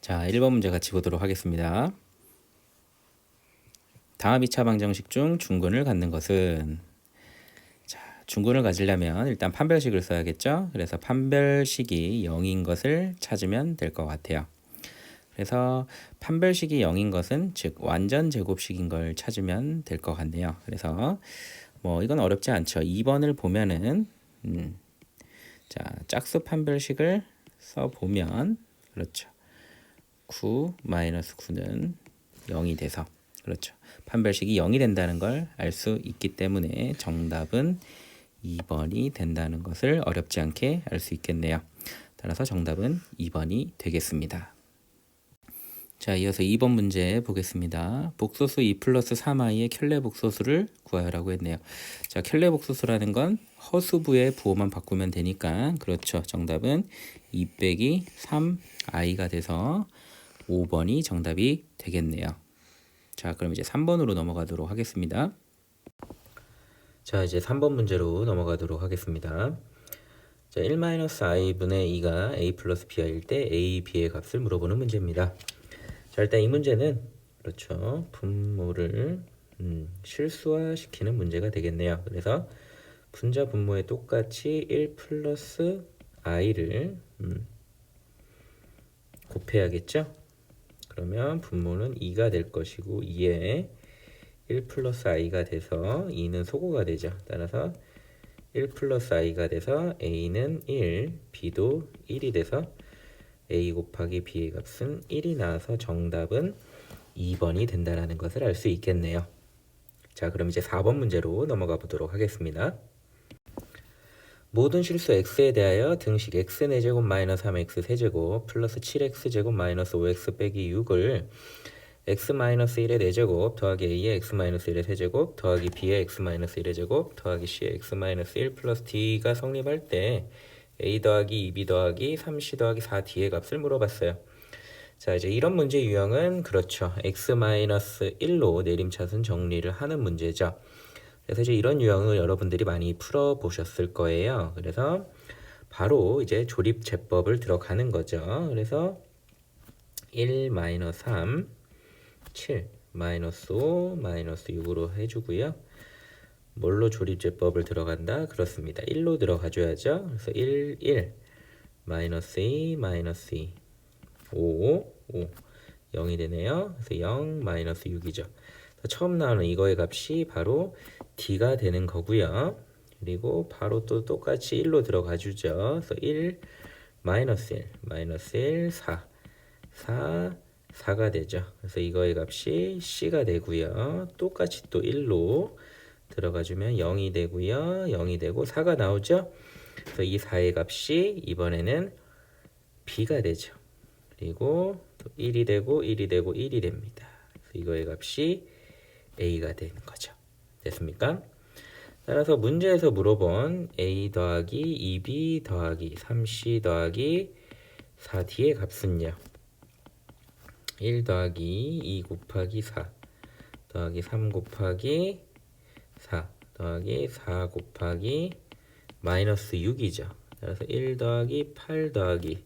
자, 1번 문제 같이 보도록 하겠습니다. 다음 2차 방정식 중 중근을 갖는 것은, 자, 중근을 가지려면 일단 판별식을 써야겠죠. 그래서 판별식이 0인 것을 찾으면 될 것 같아요. 그래서 판별식이 0인 것은 즉 완전 제곱식인 걸 찾으면 될 것 같네요. 그래서 뭐 이건 어렵지 않죠. 2번을 보면은 자, 짝수 판별식을 써보면 그렇죠. 9 마이너스 9는 0이 돼서 그렇죠. 판별식이 0이 된다는 걸 알 수 있기 때문에 정답은 2번이 된다는 것을 어렵지 않게 알 수 있겠네요. 따라서 정답은 2번이 되겠습니다. 자, 이어서 2번 문제 보겠습니다. 복소수 2 플러스 3i의 켤레 복소수를 구하라고 했네요. 자, 켤레 복소수라는 건 허수부의 부호만 바꾸면 되니까 그렇죠. 정답은 2 빼기 3i가 돼서 5번이 정답이 되겠네요. 자, 그럼 이제 3번으로 넘어가도록 하겠습니다. 자, 이제 3번 문제로 넘어가도록 하겠습니다. 자, 1-i분의 2가 a 플러스 b일 때 a, b의 값을 물어보는 문제입니다. 자, 일단 이 문제는 그렇죠. 분모를 실수화시키는 문제가 되겠네요. 그래서 분자 분모에 똑같이 1 플러스 i를 곱해야겠죠. 그러면 분모는 2가 될 것이고 2에 1 플러스 i가 돼서 2는 소거가 되죠. 따라서 1 플러스 i가 돼서 a는 1, b도 1이 돼서 a 곱하기 b의 값은 1이 나와서 정답은 2번이 된다는 것을 알 수 있겠네요. 자, 그럼 이제 4번 문제로 넘어가 보도록 하겠습니다. 모든 실수 x에 대하여 등식 x 4제곱 마이너스 3x 세제곱 플러스 7x 제곱 마이너스 5x 빼기 6을 x 마이너스 1의 4제곱 더하기 a의 x 마이너스 1의 세제곱 더하기 b의 x 마이너스 1의 제곱 더하기 c의 x 마이너스 1 플러스 d가 성립할 때 a 더하기 2b 더하기 3c 더하기 4d의 값을 물어봤어요. 자, 이제 이런 문제 유형은 그렇죠. x-1로 내림차순 정리를 하는 문제죠. 그래서 이제 이런 유형을 여러분들이 많이 풀어보셨을 거예요. 그래서 바로 이제 조립제법을 들어가는 거죠. 그래서 1-3, 7, -5, -6으로 해주고요. 뭘로 조립제법을 들어간다? 그렇습니다. 1로 들어가줘야죠. 그래서 1, 1, -2, -2, 5, 5, 0이 되네요. 그래서 0, -6이죠. 처음 나오는 이거의 값이 바로 d가 되는 거고요. 그리고 바로 또 똑같이 1로 들어가 주죠. 그래서 1, -1, 4, 4가 되죠. 그래서 이거의 값이 c가 되고요. 똑같이 또 1로 들어가 주면 0이 되고요. 0이 되고 4가 나오죠. 그래서 이 4의 값이 이번에는 b가 되죠. 그리고 또 1이 되고 1이 되고 1이 됩니다. 그래서 이거의 값이 a가 되는 거죠. 됐습니까? 따라서 문제에서 물어본 a 더하기 2b 더하기 3c 더하기 4d의 값은요. 1 더하기 2 곱하기 4 더하기 3 곱하기 4 더하기 4 곱하기 마이너스 6이죠. 따라서 1 더하기 8 더하기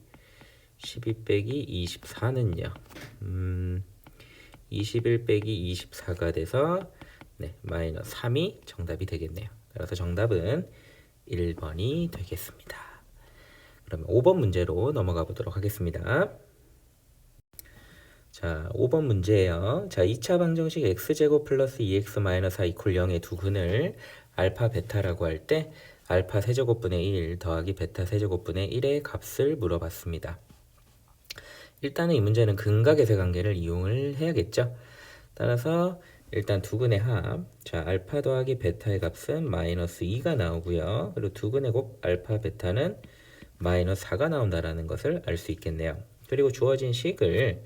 12 빼기 24는요. 21 빼기 24가 돼서 네, 마이너스 3이 정답이 되겠네요. 따라서 정답은 1번이 되겠습니다. 그러면 5번 문제로 넘어가 보도록 하겠습니다. 자, 5번 문제예요. 자, 2차 방정식 x제곱 플러스 2x 마이너스 4 이퀄 0의 두 근을 알파 베타라고 할 때 알파 세제곱분의 1 더하기 베타 세제곱분의 1의 값을 물어봤습니다. 일단은 이 문제는 근각의 관계를 이용을 해야겠죠. 따라서 일단 두 근의 합, 자, 알파 더하기 베타의 값은 마이너스 2가 나오고요. 그리고 두 근의 곱 알파 베타는 마이너스 4가 나온다라는 것을 알 수 있겠네요. 그리고 주어진 식을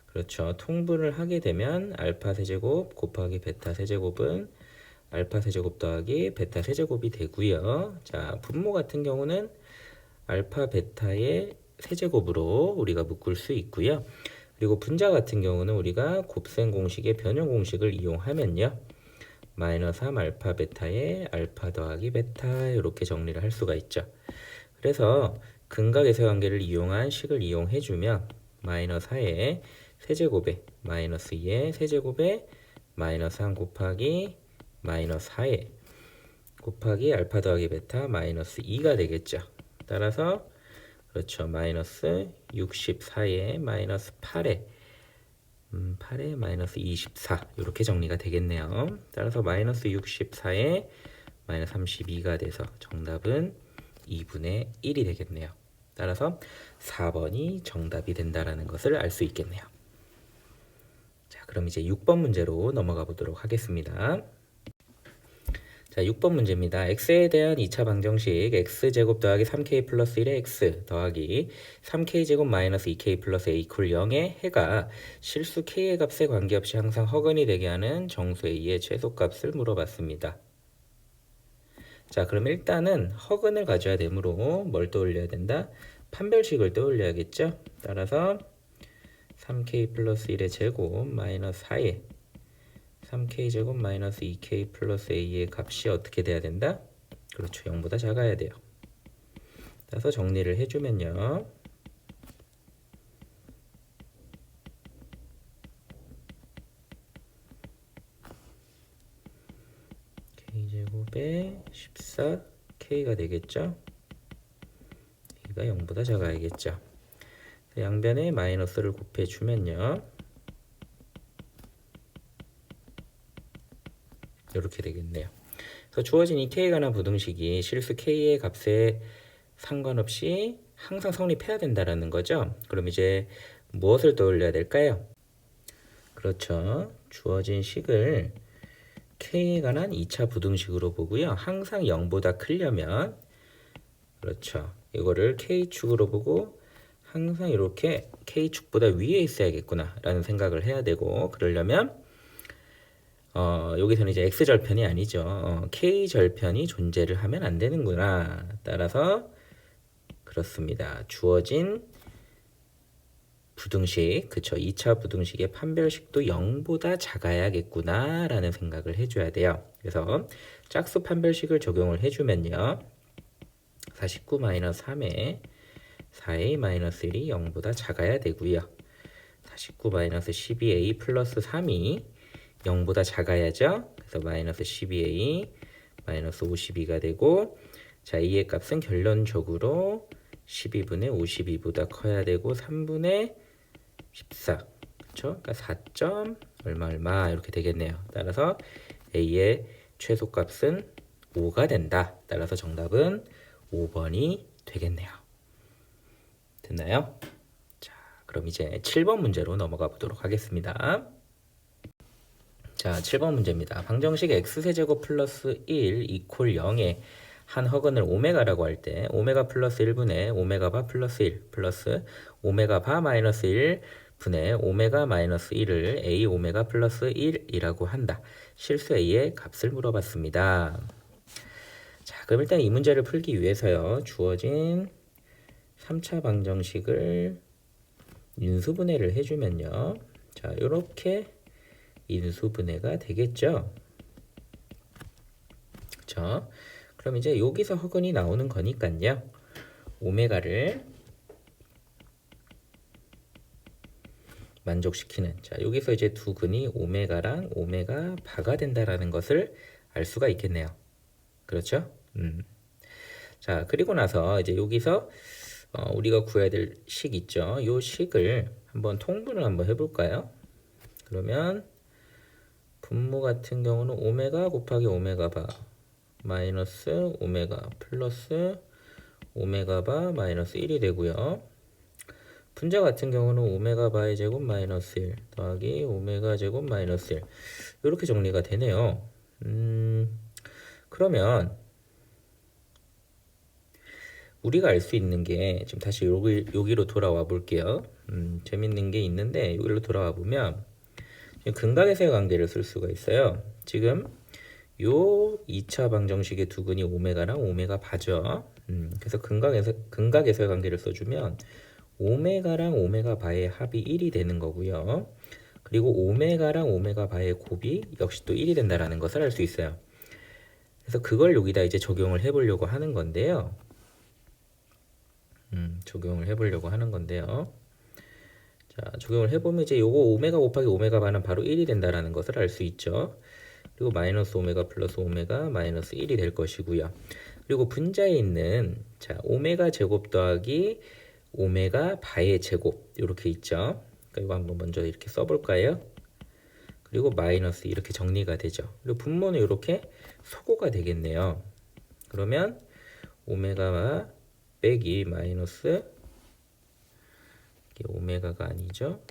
그렇죠. 통분을 하게 되면 알파 세제곱 곱하기 베타 세제곱은 알파 세제곱 더하기 베타 세제곱이 되고요. 자, 분모 같은 경우는 알파 베타의 세제곱으로 우리가 묶을 수 있고요. 그리고 분자 같은 경우는 우리가 곱셈 공식의 변형 공식을 이용하면요. -3 알파 베타의 알파 더하기 베타 이렇게 정리를 할 수가 있죠. 그래서 근각의 관계를 이용한 식을 이용해주면 마이너스 4의 세제곱에 마이너스 2의 세제곱에 마이너스 1 곱하기 마이너스 4의 곱하기 알파 더하기 베타 마이너스 2가 되겠죠. 따라서 그렇죠. 마이너스 64의 마이너스 8의 8의 마이너스 24 이렇게 정리가 되겠네요. 따라서 마이너스 64의 마이너스 32가 돼서 정답은 2분의 1이 되겠네요. 따라서 4번이 정답이 된다라는 것을 알 수 있겠네요. 자, 그럼 이제 6번 문제로 넘어가 보도록 하겠습니다. 자, 6번 문제입니다. x에 대한 2차 방정식 x제곱 더하기 3k 플러스 1의 x 더하기 3k제곱 마이너스 2k 플러스 a 이퀄 0의 해가 실수 k의 값에 관계없이 항상 허근이 되게 하는 정수 a의 최소값을 물어봤습니다. 자, 그럼 일단은 허근을 가져야 되므로 뭘 떠올려야 된다? 판별식을 떠올려야겠죠? 따라서 3k 플러스 1의 제곱 마이너스 4의 3k제곱 마이너스 2k 플러스 a의 값이 어떻게 돼야 된다? 그렇죠. 0보다 작아야 돼요. 따라서 정리를 해주면요. k제곱에 14k가 되겠죠. a가 0보다 작아야겠죠. 양변에 마이너스를 곱해주면요. 이렇게 되겠네요. 그래서 주어진 이 k에 관한 부등식이 실수 k의 값에 상관없이 항상 성립해야 된다라는 거죠. 그럼 이제 무엇을 떠올려야 될까요? 그렇죠. 주어진 식을 k에 관한 2차 부등식으로 보고요. 항상 0보다 크려면 그렇죠. 이거를 k축으로 보고 항상 이렇게 k축보다 위에 있어야겠구나 라는 생각을 해야 되고, 그러려면 여기서는 이제 x절편이 아니죠. k절편이 존재를 하면 안 되는구나. 따라서 그렇습니다. 주어진 부등식, 그쵸, 2차 부등식의 판별식도 0보다 작아야겠구나 라는 생각을 해줘야 돼요. 그래서 짝수 판별식을 적용을 해주면요. 49-3에 4a-1이 0보다 작아야 되고요. 49-12a 플러스 3이 0보다 작아야죠. 그래서 마이너스 12a 마이너스 52가 되고, 자, a의 값은 결론적으로 12분의 52보다 커야 되고 3분의 14, 그렇죠? 그러니까 4점 얼마 이렇게 되겠네요. 따라서 a의 최소값은 5가 된다. 따라서 정답은 5번이 되겠네요. 됐나요? 자, 그럼 이제 7번 문제로 넘어가 보도록 하겠습니다. 자, 7번 문제입니다. 방정식 x세제곱 플러스 1 이퀄 0에 한 허근을 오메가라고 할 때 오메가 플러스 1분의 오메가 바 플러스 1 플러스 오메가 바 마이너스 1 분의 오메가 마이너스 1을 a 오메가 플러스 1이라고 한다. 실수 a의 값을 물어봤습니다. 자, 그럼 일단 이 문제를 풀기 위해서요. 주어진 3차 방정식을 인수분해를 해주면요. 자, 이렇게 인수분해가 되겠죠. 그렇죠? 그럼 이제 여기서 허근이 나오는 거니까요. 오메가를 만족시키는, 자, 여기서 이제 두 근이 오메가랑 오메가 바가 된다라는 것을 알 수가 있겠네요. 그렇죠? 자, 그리고 나서 이제 여기서 우리가 구해야 될 식 있죠. 이 식을 한번 통분을 한번 해볼까요? 그러면 분모 같은 경우는 오메가 곱하기 오메가 바 마이너스 오메가 플러스 오메가 바 마이너스 1이 되고요. 분자 같은 경우는 오메가 바의 제곱 마이너스 1 더하기 오메가 제곱 마이너스 1 이렇게 정리가 되네요. 그러면 우리가 알 수 있는 게, 지금 다시 여기로 돌아와 볼게요. 재밌는 게 있는데 여기로 돌아와 보면 근각에서의 관계를 쓸 수가 있어요. 지금 요 2차 방정식의 두 근이 오메가랑 오메가 바죠. 그래서 근각에서의 관계를 써주면 오메가랑 오메가 바의 합이 1이 되는 거고요. 그리고 오메가랑 오메가 바의 곱이 역시 또 1이 된다라는 것을 알 수 있어요. 그래서 그걸 여기다 이제 적용을 해보려고 하는 건데요. 자, 적용을 해보면 이제 요거 오메가 곱하기 오메가 바는 바로 1이 된다라는 것을 알 수 있죠. 그리고 마이너스 오메가 플러스 오메가 마이너스 1이 될 것이고요. 그리고 분자에 있는 자 오메가 제곱 더하기 오메가 바의 제곱 이렇게 있죠. 그러니까 이거 한번 먼저 이렇게 써볼까요? 그리고 마이너스 이렇게 정리가 되죠. 그리고 분모는 이렇게 소거가 되겠네요. 그러면 오메가 빼기 마이너스 이게 오메가가 아니죠.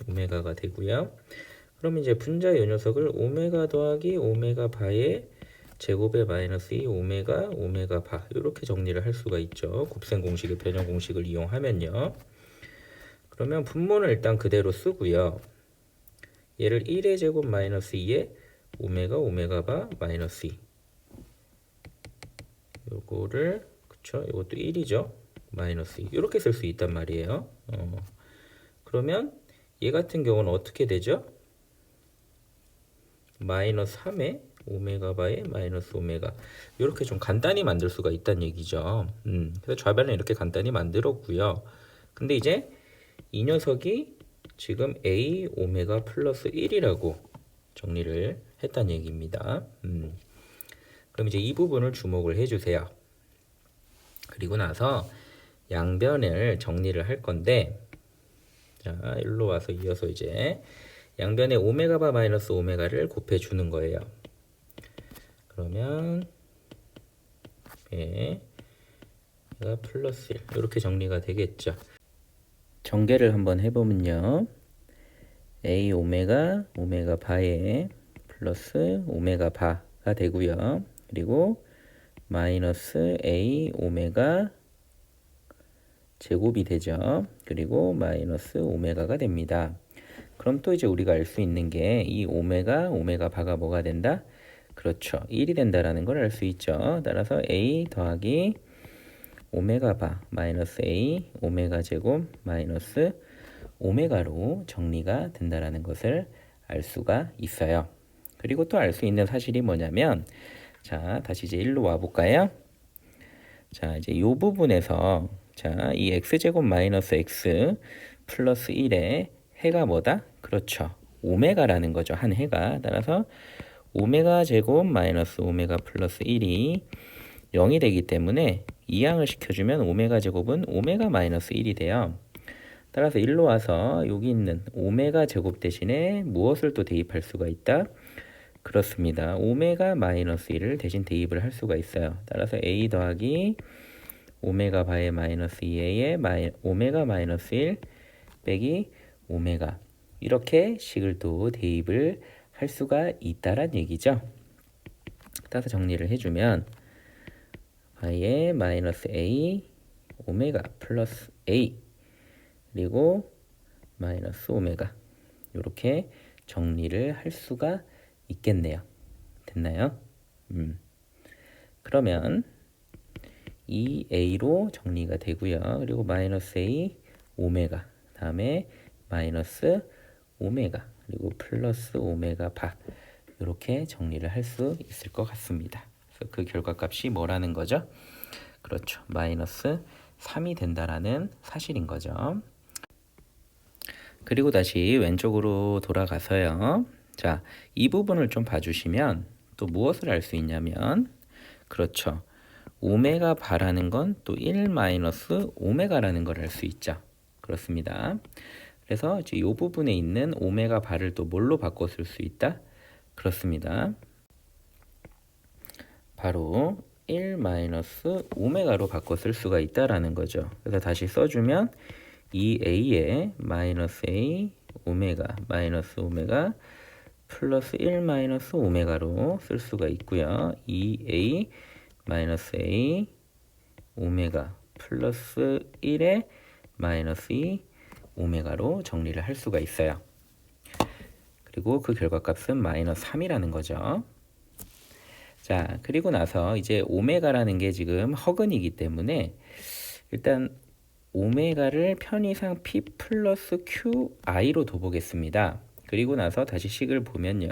오메가가 되고요. 그럼 이제 분자의 요 녀석을 오메가 더하기 오메가 바의 제곱의 마이너스 2 오메가 바 이렇게 정리를 할 수가 있죠. 곱셈 공식의 변형 공식을 이용하면요. 그러면 분모는 일단 그대로 쓰고요. 얘를 1의 제곱 마이너스 2의 오메가 바 마이너스 2 요거를 그쵸? 이것도 1이죠. 마이너스 2 이렇게 쓸 수 있단 말이에요. 그러면 얘 같은 경우는 어떻게 되죠? 마이너스 3의 오메가 바의 마이너스 오메가 이렇게 좀 간단히 만들 수가 있다는 얘기죠. 그래서 좌변은 이렇게 간단히 만들었고요. 근데 이제 이 녀석이 지금 a 오메가 플러스 1이라고 정리를 했다는 얘기입니다. 그럼 이제 이 부분을 주목을 해주세요. 그리고 나서 양변을 정리를 할 건데 자 일로 와서 이어서 이제 양변에 오메가 바 마이너스 오메가를 곱해 주는 거예요. 그러면 얘가 플러스 1 이렇게 정리가 되겠죠. 전개를 한번 해보면요. a 오메가 바에 플러스 오메가 바가 되고요. 그리고 마이너스 a 오메가 제곱이 되죠. 그리고 마이너스 오메가가 됩니다. 그럼 또 이제 우리가 알 수 있는 게 이 오메가 바가 뭐가 된다? 그렇죠. 1이 된다라는 걸 알 수 있죠. 따라서 a 더하기 오메가 바 마이너스 a 오메가 제곱 마이너스 오메가로 정리가 된다라는 것을 알 수가 있어요. 그리고 또 알 수 있는 사실이 뭐냐면 자, 다시 이제 1로 와 볼까요? 자, 이제 이 부분에서 자, 이 x제곱 마이너스 x 플러스 1의 해가 뭐다? 그렇죠. 오메가라는 거죠. 한 해가. 따라서 오메가 제곱 마이너스 오메가 플러스 1이 0이 되기 때문에 이항을 시켜주면 오메가 제곱은 오메가 마이너스 1이 돼요. 따라서 1로 와서 여기 있는 오메가 제곱 대신에 무엇을 또 대입할 수가 있다? 그렇습니다. 오메가 마이너스 1을 대신 대입을 할 수가 있어요. 따라서 a 더하기 오메가 바의 마이너스 2a의 오메가 마이너스 1 빼기 오메가 이렇게 식을 또 대입을 할 수가 있다란 얘기죠. 따라서 정리를 해주면 바의 마이너스 a 오메가 플러스 a 그리고 마이너스 오메가 이렇게 정리를 할 수가 있겠네요. 됐나요? 그러면 이 a로 정리가 되고요. 그리고 마이너스 a 오메가 다음에 마이너스 오메가 그리고 플러스 오메가 바 이렇게 정리를 할 수 있을 것 같습니다. 그래서 그 결과값이 뭐라는 거죠? 그렇죠. 마이너스 3이 된다라는 사실인 거죠. 그리고 다시 왼쪽으로 돌아가서요. 자, 이 부분을 좀 봐주시면 또 무엇을 알 수 있냐면 그렇죠. 오메가 바라는 건 또 1 마이너스 오메가라는 걸 알 수 있죠. 그렇습니다. 그래서 이제 이 부분에 있는 오메가 바를 또 뭘로 바꿔 쓸 수 있다? 그렇습니다. 바로 1 마이너스 오메가로 바꿔 쓸 수가 있다라는 거죠. 그래서 다시 써주면 2a의 마이너스 a 오메가 마이너스 오메가 플러스 1 마이너스 오메가로 쓸 수가 있고요. 2a 마이너스 a 오메가 플러스 1의 마이너스 2 오메가로 정리를 할 수가 있어요. 그리고 그 결과값은 마이너스 3이라는 거죠. 자, 그리고 나서 이제 오메가라는 게 지금 허근이기 때문에 일단 오메가를 편의상 p 플러스 qi로 둬보겠습니다. 그리고 나서 다시 식을 보면요.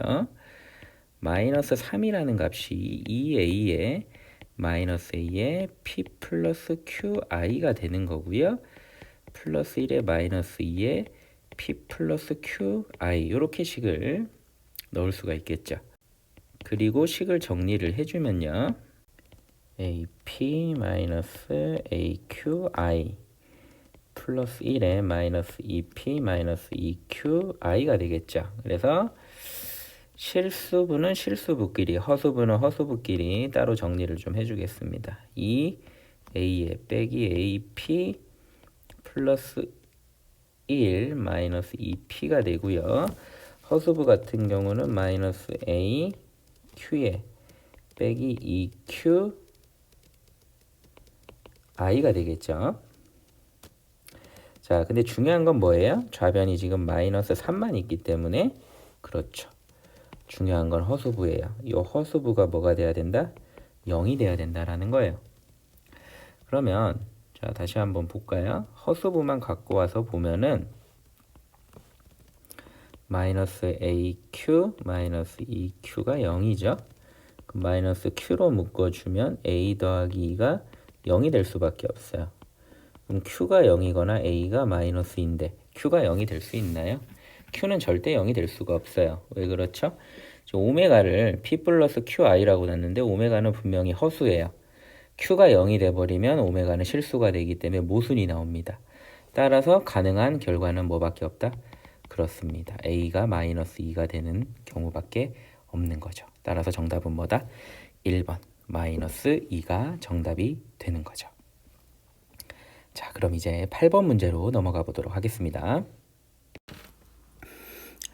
마이너스 3이라는 값이 2a의 마이너스 a의 p 플러스 qi가 되는 거고요. 플러스 1에 마이너스 2에 p 플러스 qi 이렇게 식을 넣을 수가 있겠죠. 그리고 식을 정리를 해주면요. ap 마이너스 aqi 플러스 1에 마이너스 2p 마이너스 2qi가 되겠죠. 그래서 실수분은 실수부끼리, 허수분은 허수부끼리 따로 정리를 좀 해주겠습니다. 2a에 빼기 ap 플러스 1 마이너스 2p가 되고요. 허수부 같은 경우는 마이너스 a q에 빼기 2q i가 되겠죠. 자, 근데 중요한 건 뭐예요? 좌변이 지금 마이너스 3만 있기 때문에 그렇죠. 중요한 건 허수부예요. 이 허수부가 뭐가 돼야 된다? 0이 돼야 된다라는 거예요. 그러면 자, 다시 한번 볼까요? 허수부만 갖고 와서 보면은 마이너스 aq 마이너스 2q가 0이죠. 그 마이너스 q로 묶어주면 a 더하기 2가 0이 될 수밖에 없어요. 그럼 q가 0이거나 a가 마이너스인데 q가 0이 될 수 있나요? q는 절대 0이 될 수가 없어요. 왜 그렇죠? 오메가를 p 플러스 qi라고 놨는데 오메가는 분명히 허수예요. q가 0이 돼버리면 오메가는 실수가 되기 때문에 모순이 나옵니다. 따라서 가능한 결과는 뭐밖에 없다? 그렇습니다. a가 마이너스 2가 되는 경우밖에 없는 거죠. 따라서 정답은 뭐다? 1번 마이너스 2가 정답이 되는 거죠. 자, 그럼 이제 8번 문제로 넘어가 보도록 하겠습니다.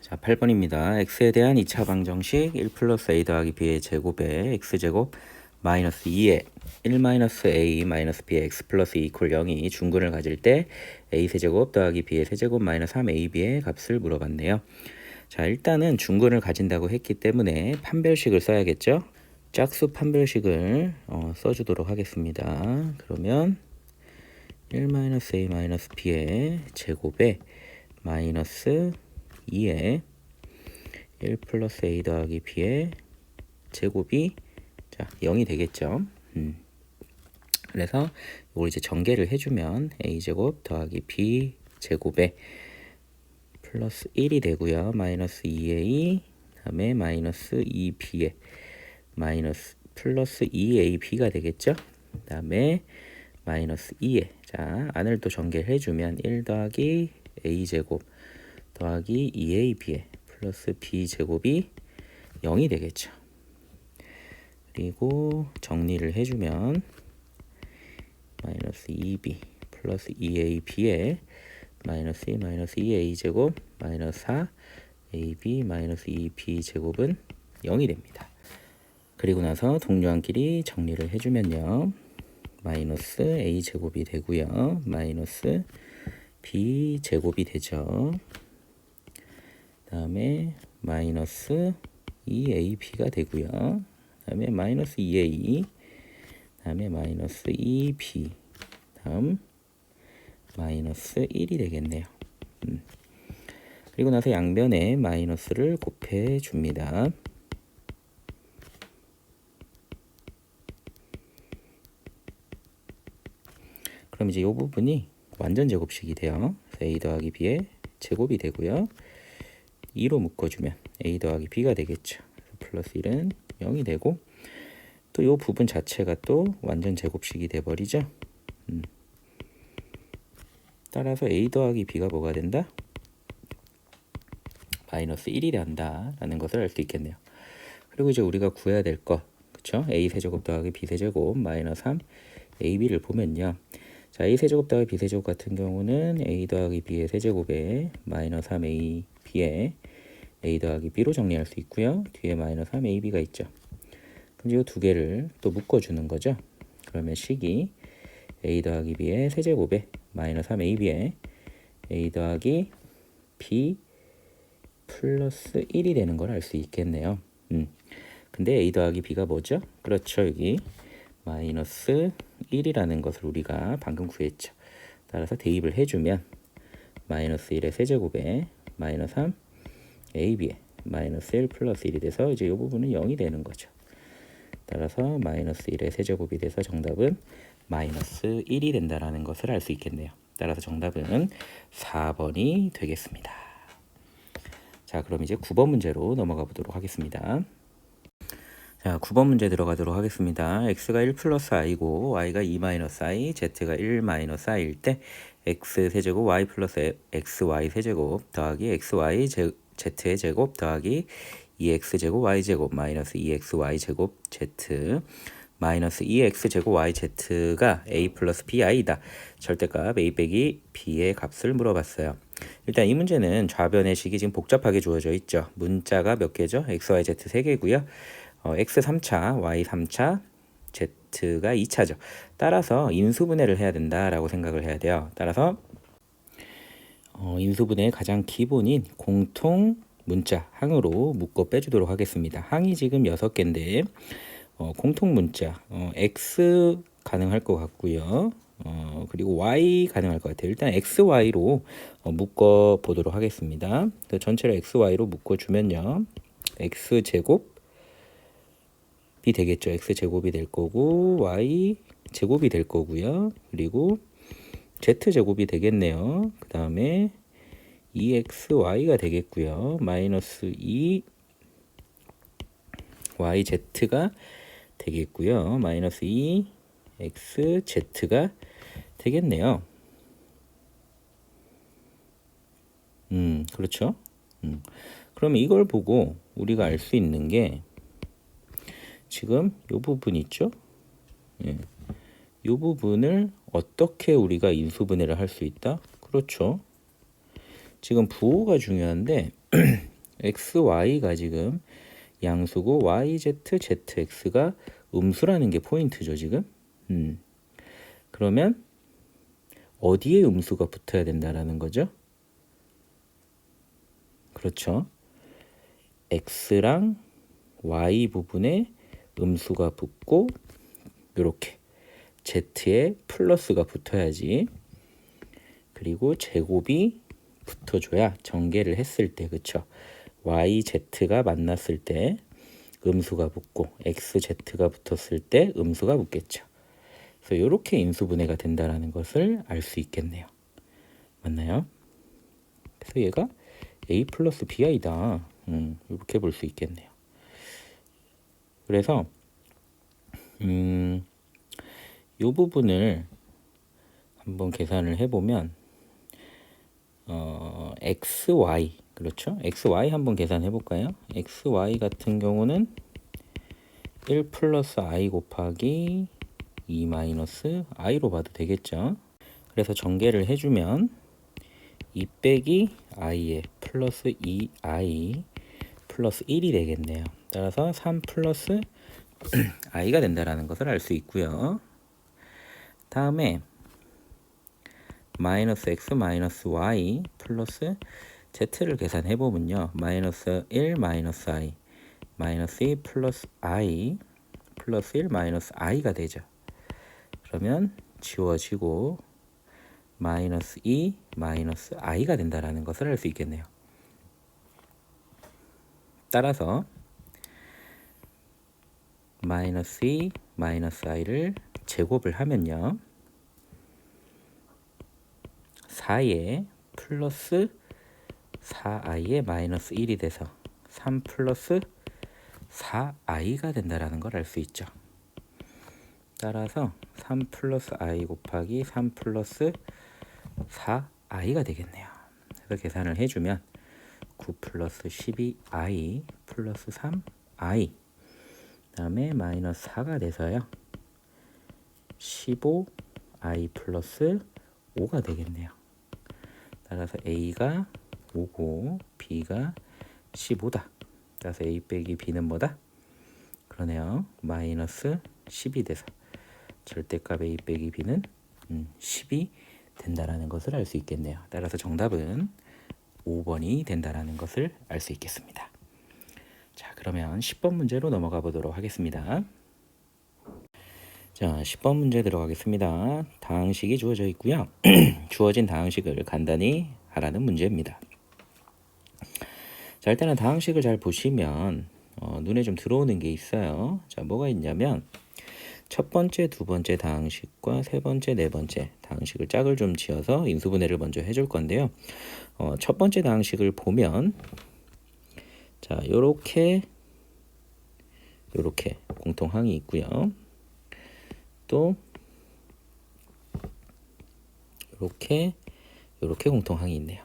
자, 8번입니다. x에 대한 2차 방정식 1 플러스 a 더하기 b의 제곱에 x제곱 마이너스 2에 1 마이너스 a 마이너스 b의 x 플러스 2 이퀄 0이 중근을 가질 때 a 세제곱 더하기 b의 세제곱 마이너스 3ab의 값을 물어봤네요. 자, 일단은 중근을 가진다고 했기 때문에 판별식을 써야겠죠. 짝수 판별식을 써주도록 하겠습니다. 그러면 1 마이너스 a 마이너스 b의 제곱에 마이너스 2에 1 플러스 a 더하기 b의 제곱이 자 0이 되겠죠. 그래서 이걸 이제 전개를 해주면 a제곱 더하기 b제곱에 플러스 1이 되고요. 마이너스 2a 다음에 마이너스 2b에 마이너스 플러스 2ab가 되겠죠. 그 다음에 마이너스 2에 자 안을 또 전개를 해주면 1 더하기 a제곱 더하기 2ab에 플러스 b제곱이 0이 되겠죠. 그리고 정리를 해주면 마이너스 2b 플러스 2ab에 마이너스 2 마이너스 2a제곱 마이너스 4ab 마이너스 2b제곱은 0이 됩니다. 그리고 나서 동료한끼리 정리를 해주면요. 마이너스 a제곱이 되고요. 마이너스 b제곱이 되죠. 그 다음에 마이너스 2ab가 되고요. 그 다음에 마이너스 2a 그 다음에 마이너스 2b 다음 마이너스 1이 되겠네요. 그리고 나서 양변에 마이너스를 곱해 줍니다. 그럼 이제 이 부분이 완전 제곱식이 돼요. a 더하기 b의 제곱이 되고요. 2로 묶어주면 a 더하기 b가 되겠죠. 플러스 1은 0이 되고 또 이 부분 자체가 또 완전 제곱식이 돼버리죠. 따라서 a 더하기 b가 뭐가 된다? 마이너스 1이 된다라는 것을 알 수 있겠네요. 그리고 이제 우리가 구해야 될 거, 그쵸? a 세제곱 더하기 b 세제곱 마이너스 3 ab를 보면요. 자, a 세제곱 더하기 b 세제곱 같은 경우는 a 더하기 b의 세제곱에 마이너스 3ab에 a 더하기 b로 정리할 수 있고요. 뒤에 마이너스 3ab가 있죠. 그럼 이 두 개를 또 묶어주는 거죠. 그러면 식이 a 더하기 b의 세제곱에 마이너스 3ab에 a 더하기 b 플러스 1이 되는 걸 알 수 있겠네요. 근데 a 더하기 b가 뭐죠? 그렇죠. 여기 마이너스 1이라는 것을 우리가 방금 구했죠. 따라서 대입을 해주면 마이너스 1의 세제곱에 마이너스 3 ab에 마이너스 1 플러스 1이 돼서 이제 이 부분은 0이 되는 거죠. 따라서 마이너스 1의 세제곱이 돼서 정답은 마이너스 1이 된다라는 것을 알 수 있겠네요. 따라서 정답은 4번이 되겠습니다. 자, 그럼 이제 9번 문제로 넘어가 보도록 하겠습니다. 자, 9번 문제 들어가도록 하겠습니다. x가 1 플러스 i고 y가 2 마이너스 i, z가 1 마이너스 i일 때 x 세제곱 y 플러스 xy 세제곱 더하기 xy z의 제곱 더하기 2x 제곱 y 제곱 마이너스 2xy 제곱 z 마이너스 2x 제곱 yz가 a 플러스 bi다. 절대값 a 빼기 b의 값을 물어봤어요. 일단 이 문제는 좌변의 식이 지금 복잡하게 주어져 있죠. 문자가 몇 개죠? x, y, z 3개고요. x 3차, y 3차, z가 2차죠. 따라서 인수분해를 해야 된다라고 생각을 해야 돼요. 따라서 인수분해의 가장 기본인 공통 문자 항으로 묶어 빼주도록 하겠습니다. 항이 지금 6개인데 공통 문자 x 가능할 것 같고요. 그리고 y 가능할 것 같아요. 일단 xy로 묶어 보도록 하겠습니다. 전체를 xy로 묶어 주면요. x제곱이 되겠죠. x제곱이 될 거고 y 제곱이 될 거고요. 그리고 z제곱이 되겠네요. 그 다음에 2xy가 되겠고요. 마이너스 2yz가 되겠고요. 마이너스 2xz가 되겠네요. 그렇죠. 그러면 이걸 보고 우리가 알 수 있는 게 지금 이 부분 있죠. 이 부분을 어떻게 우리가 인수분해를 할 수 있다? 그렇죠. 지금 부호가 중요한데 x, y가 지금 양수고 y, z, z, x가 음수라는 게 포인트죠 지금. 그러면 어디에 음수가 붙어야 된다라는 거죠? 그렇죠. x랑 y 부분에 음수가 붙고 이렇게 z에 플러스가 붙어야지. 그리고 제곱이 붙어줘야 전개를 했을 때 그쵸? y, z가 만났을 때 음수가 붙고 x, z가 붙었을 때 음수가 붙겠죠. 그래서 이렇게 인수분해가 된다라는 것을 알 수 있겠네요. 맞나요? 그래서 얘가 a 플러스 bi다. 이렇게 볼 수 있겠네요. 그래서 이 부분을 한번 계산을 해보면 xy 그렇죠? xy 한번 계산해 볼까요? xy 같은 경우는 1 플러스 i 곱하기 2 마이너스 i로 봐도 되겠죠? 그래서 전개를 해주면 2 빼기 i에 플러스 2i 플러스 1이 되겠네요. 따라서 3 플러스 i가 된다라는 것을 알 수 있고요. 다음에 마이너스 x 마이너스 y 플러스 z를 계산해 보면요. 마이너스 1 마이너스 i 마이너스 2 플러스 i 플러스 1 마이너스 i가 되죠. 그러면 지워지고 마이너스 2 마이너스 i가 된다라는 것을 알 수 있겠네요. 따라서 마이너스 2 마이너스 i를 제곱을 하면요. 4에 플러스 4i에 마이너스 1이 돼서 3 플러스 4i가 된다라는 걸 알 수 있죠. 따라서 3 플러스 i 곱하기 3 플러스 4i가 되겠네요. 그래서 계산을 해주면 9 플러스 12i 플러스 3i 그 다음에 마이너스 4가 돼서요. 15i 플러스 5가 되겠네요. 따라서 a가 5고 b가 15다. 따라서 a 빼기 b는 뭐다? 그러네요. 마이너스 10이 돼서 절대값 a 빼기 b는 10이 된다라는 것을 알 수 있겠네요. 따라서 정답은 5번이 된다라는 것을 알 수 있겠습니다. 자, 그러면 10번 문제로 넘어가 보도록 하겠습니다. 자, 10번 문제 들어가겠습니다. 다항식이 주어져 있고요. 주어진 다항식을 간단히 하라는 문제입니다. 자, 일단은 다항식을 잘 보시면 눈에 좀 들어오는 게 있어요. 자, 뭐가 있냐면 첫 번째, 두 번째 다항식과 세 번째, 네 번째 다항식을 짝을 좀 지어서 인수분해를 먼저 해줄 건데요. 첫 번째 다항식을 보면 자, 요렇게 공통항이 있고요. 또 요렇게 공통항이 있네요.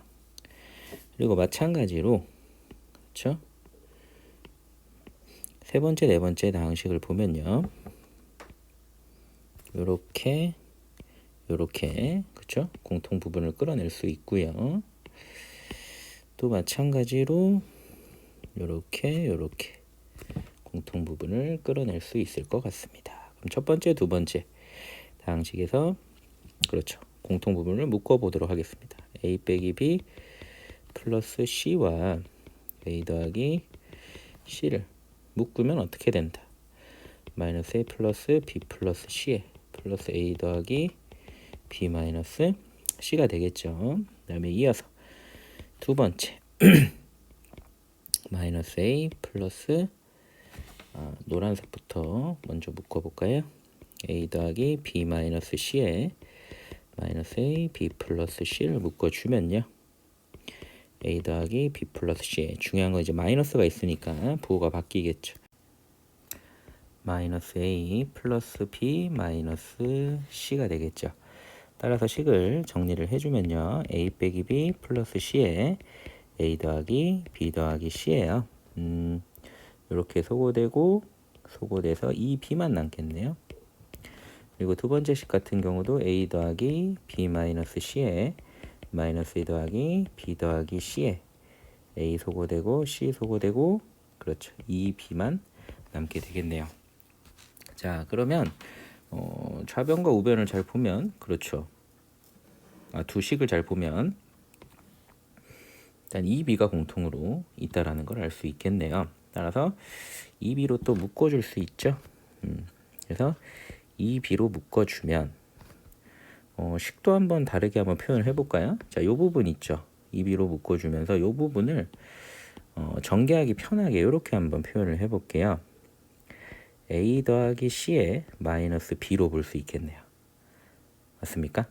그리고 마찬가지로 그렇죠? 세 번째, 네 번째 다항식을 보면요. 요렇게 그렇죠? 공통 부분을 끌어낼 수 있고요. 또 마찬가지로 요렇게 공통 부분을 끌어낼 수 있을 것 같습니다. 그럼 첫 번째, 두 번째 다항식에서 그렇죠. 공통 부분을 묶어 보도록 하겠습니다. a 빼기 b 플러스 c와 a 더하기 c를 묶으면 어떻게 된다? 마이너스 a 플러스 b 플러스 c 플러스 a 더하기 b 마이너스 c가 되겠죠. 그 다음에 이어서 두 번째 마이너스 a 플러스 노란색부터 먼저 묶어볼까요? a 더하기 b 마이너스 c에 마이너스 a b 플러스 c를 묶어주면요. a 더하기 b 플러스 c 중요한 건 이제 마이너스가 있으니까 부호가 바뀌겠죠. 마이너스 a 플러스 b 마이너스 c가 되겠죠. 따라서 식을 정리를 해주면요. a 빼기 b 플러스 c에 a 더하기 b 더하기 c예요. 이렇게 소거되고 소거돼서 2b만 남겠네요. 그리고 두 번째 식 같은 경우도 a 더하기 b 마이너스 c에 마이너스 a 더하기 b 더하기 c에 a 소거되고 c 소거되고 그렇죠. 2b만 남게 되겠네요. 자, 그러면 좌변과 우변을 잘 보면 그렇죠. 두 식을 잘 보면 일단 2b가 공통으로 있다라는 걸 알 수 있겠네요. 따라서 2b로 또 묶어줄 수 있죠. 그래서 2b로 묶어주면 식도 한번 다르게 한번 표현을 해볼까요? 자, 요 부분 있죠. 2b로 묶어주면서 요 부분을 전개하기 편하게 이렇게 한번 표현을 해볼게요. a 더하기 c에 마이너스 b로 볼 수 있겠네요. 맞습니까?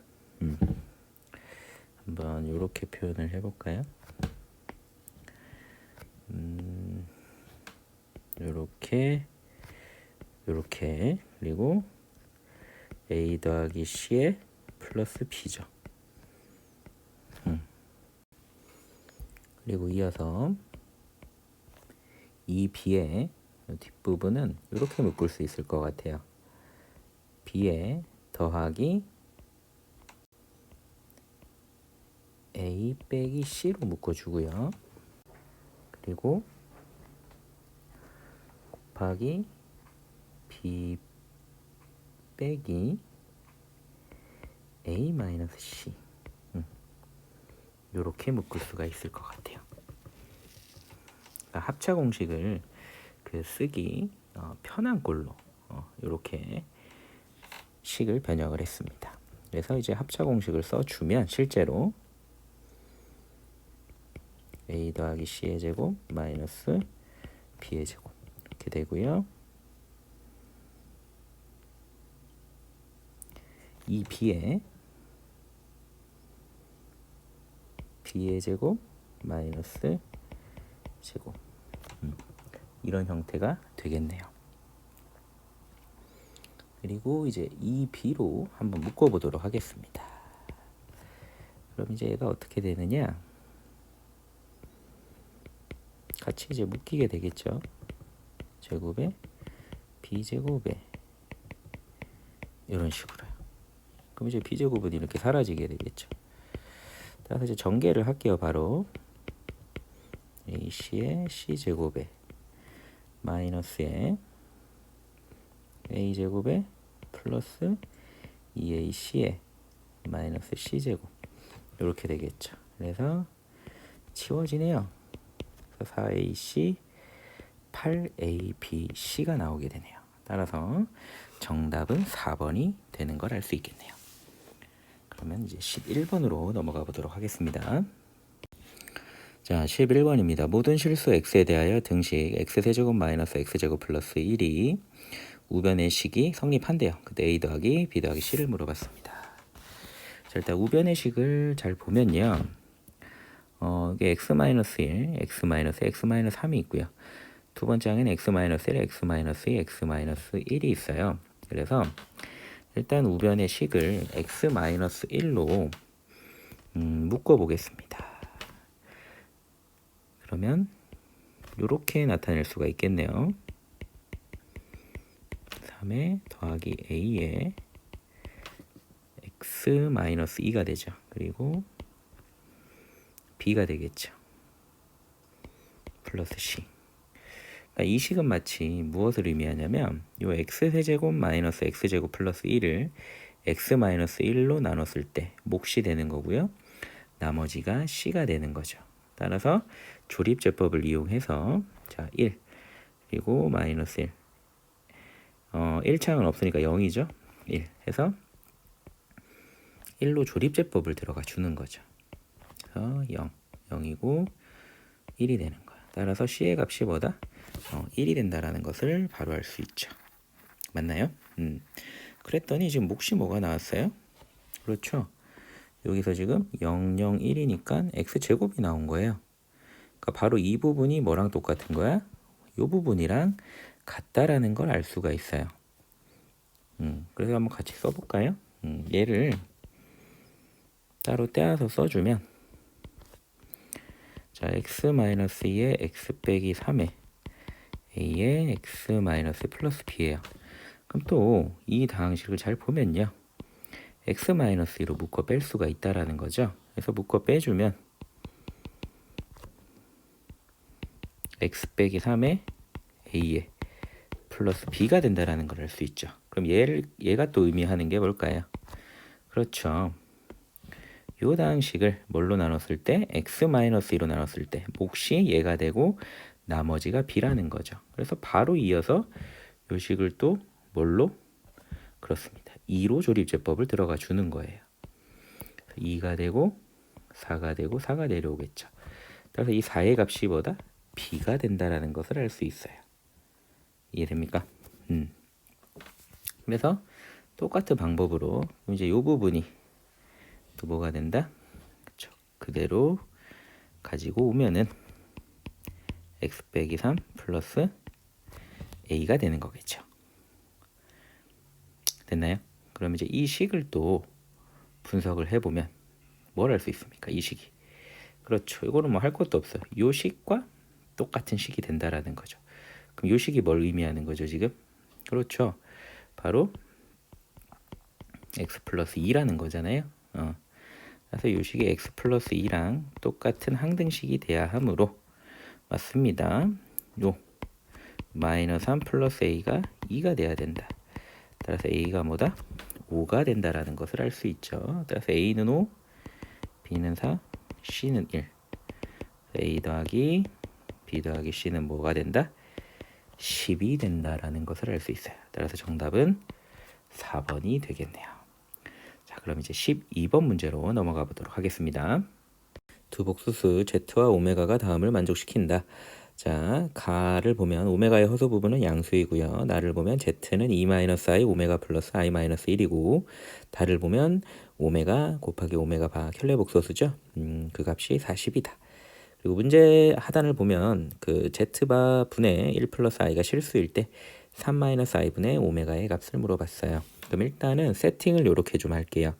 한번 이렇게 표현을 해볼까요? 요렇게 그리고 a 더하기 c에 플러스 b죠. 그리고 이어서 이 b의 뒷부분은 이렇게 묶을 수 있을 것 같아요. b에 더하기 a 빼기 c로 묶어주고요. 그리고 곱하기 b 빼기 a 마이너스 c 이렇게 묶을 수가 있을 것 같아요. 그러니까 합차 공식을 쓰기 편한 꼴로 이렇게 식을 변형을 했습니다. 그래서 이제 합차 공식을 써주면 실제로 a 더하기 c의 제곱 마이너스 b의 제곱 이렇게 되고요. 이 b의 제곱 마이너스 제곱 이런 형태가 되겠네요. 그리고 이제 이 b로 한번 묶어보도록 하겠습니다. 그럼 이제 얘가 어떻게 되느냐? 같이 이제 묶이게 되겠죠. 제곱에 b제곱에 이런 식으로요. 그럼 이제 b제곱은 이렇게 사라지게 되겠죠. 따라서 이제 전개를 할게요. 바로 ac의 c제곱에 마이너스에 a제곱에 플러스 2ac에 마이너스 c제곱 이렇게 되겠죠. 그래서 치워지네요. 그래서 4ac 8abc가 나오게 되네요. 따라서 정답은 4번이 되는 걸 알 수 있겠네요. 그러면 이제 11번으로 넘어가 보도록 하겠습니다. 자, 11번입니다. 모든 실수 x에 대하여 등식 x세제곱 마이너스 x제곱 플러스 1이 우변의 식이 성립한대요. 그때 A 더하기 B 더하기 C를 물어봤습니다. 자, 일단 우변의 식을 잘 보면요. 이게 x-1, x-3이 있고요. 두 번째 항에는 x-1, x-2, x-1이 있어요. 그래서 일단 우변의 식을 x-1로 묶어 보겠습니다. 그러면 이렇게 나타낼 수가 있겠네요. 3에 더하기 a에 x-2가 되죠. 그리고 b가 되겠죠. 플러스 c. 그러니까 이 식은 마치 무엇을 의미하냐면 이 x세제곱 마이너스 x제곱 플러스 1을 x-1로 나눴을 때 몫이 되는 거고요. 나머지가 c가 되는 거죠. 따라서 조립제법을 이용해서 자 1 그리고 마이너스 1 1창은 없으니까 0이죠. 1 해서 1로 조립제법을 들어가 주는 거죠. 그래서 0, 0이고 1이 되는 거야. 따라서 C의 값이 뭐다? 1이 된다라는 것을 바로 알 수 있죠. 맞나요? 그랬더니 지금 몫이 뭐가 나왔어요? 그렇죠. 여기서 지금 0, 0, 1이니까 x제곱이 나온 거예요. 그러니까 바로 이 부분이 뭐랑 똑같은 거야? 이 부분이랑 같다라는 걸 알 수가 있어요. 그래서 한번 같이 써볼까요? 얘를 따로 떼어서 써주면 자 x-2에 x 빼기 3에 a에 x 마이너스 플러스 b예요. 그럼 또 이 다항식을 잘 보면요. x 마이너스 2로 묶어 뺄 수가 있다라는 거죠. 그래서 묶어 빼주면 x 빼기 3에 a에 플러스 b가 된다라는 걸 알 수 있죠. 그럼 얘가 또 의미하는 게 뭘까요? 그렇죠. 요 다항식을 뭘로 나눴을 때 x-2로 나눴을 때 몫이 얘가 되고 나머지가 b라는 거죠. 그래서 바로 이어서 요 식을 또 뭘로? 그렇습니다. 2로 조립제법을 들어가 주는 거예요. 2가 되고 4가 되고 4가 내려오겠죠. 그래서 이 4의 값이 뭐다? b가 된다라는 것을 알 수 있어요. 이해됩니까? 그래서 똑같은 방법으로 이제 이 부분이 또 뭐가 된다? 그쵸. 그대로 가지고 오면은 x 빼기 3 플러스 a가 되는 거겠죠. 됐나요? 그럼 이제 이 식을 또 분석을 해보면 뭘 알 수 있습니까? 이 식이. 그렇죠. 이거는 뭐 할 것도 없어요. 이 식과 똑같은 식이 된다라는 거죠. 그럼 이 식이 뭘 의미하는 거죠, 지금? 그렇죠. 바로 x 플러스 2라는 거잖아요. 그래서 이 식이 x 플러스 2랑 똑같은 항등식이 돼야 하므로 맞습니다. 요 마이너스 3 플러스 a가 2가 돼야 된다. 따라서 a가 뭐다? 5가 된다라는 것을 알 수 있죠. 따라서 a는 5, b는 4, c는 1. a 더하기 b 더하기 c는 뭐가 된다? 10이 된다라는 것을 알 수 있어요. 따라서 정답은 4번이 되겠네요. 자, 그럼 이제 12번 문제로 넘어가 보도록 하겠습니다. 두 복수수 z와 오메가가 다음을 만족시킨다. 자, 가를 보면 오메가의 허수 부분은 양수이고요. 나를 보면 z는 2-i 오메가 플러스 i-1이고 다를 보면 오메가 곱하기 오메가 바 켤레복소수죠. 그 값이 40이다. 그리고 문제 하단을 보면 그 z바 분의 1 플러스 i가 실수일 때 3-i 분의 오메가의 값을 물어봤어요. 그럼 일단은 세팅을 이렇게 좀 할게요.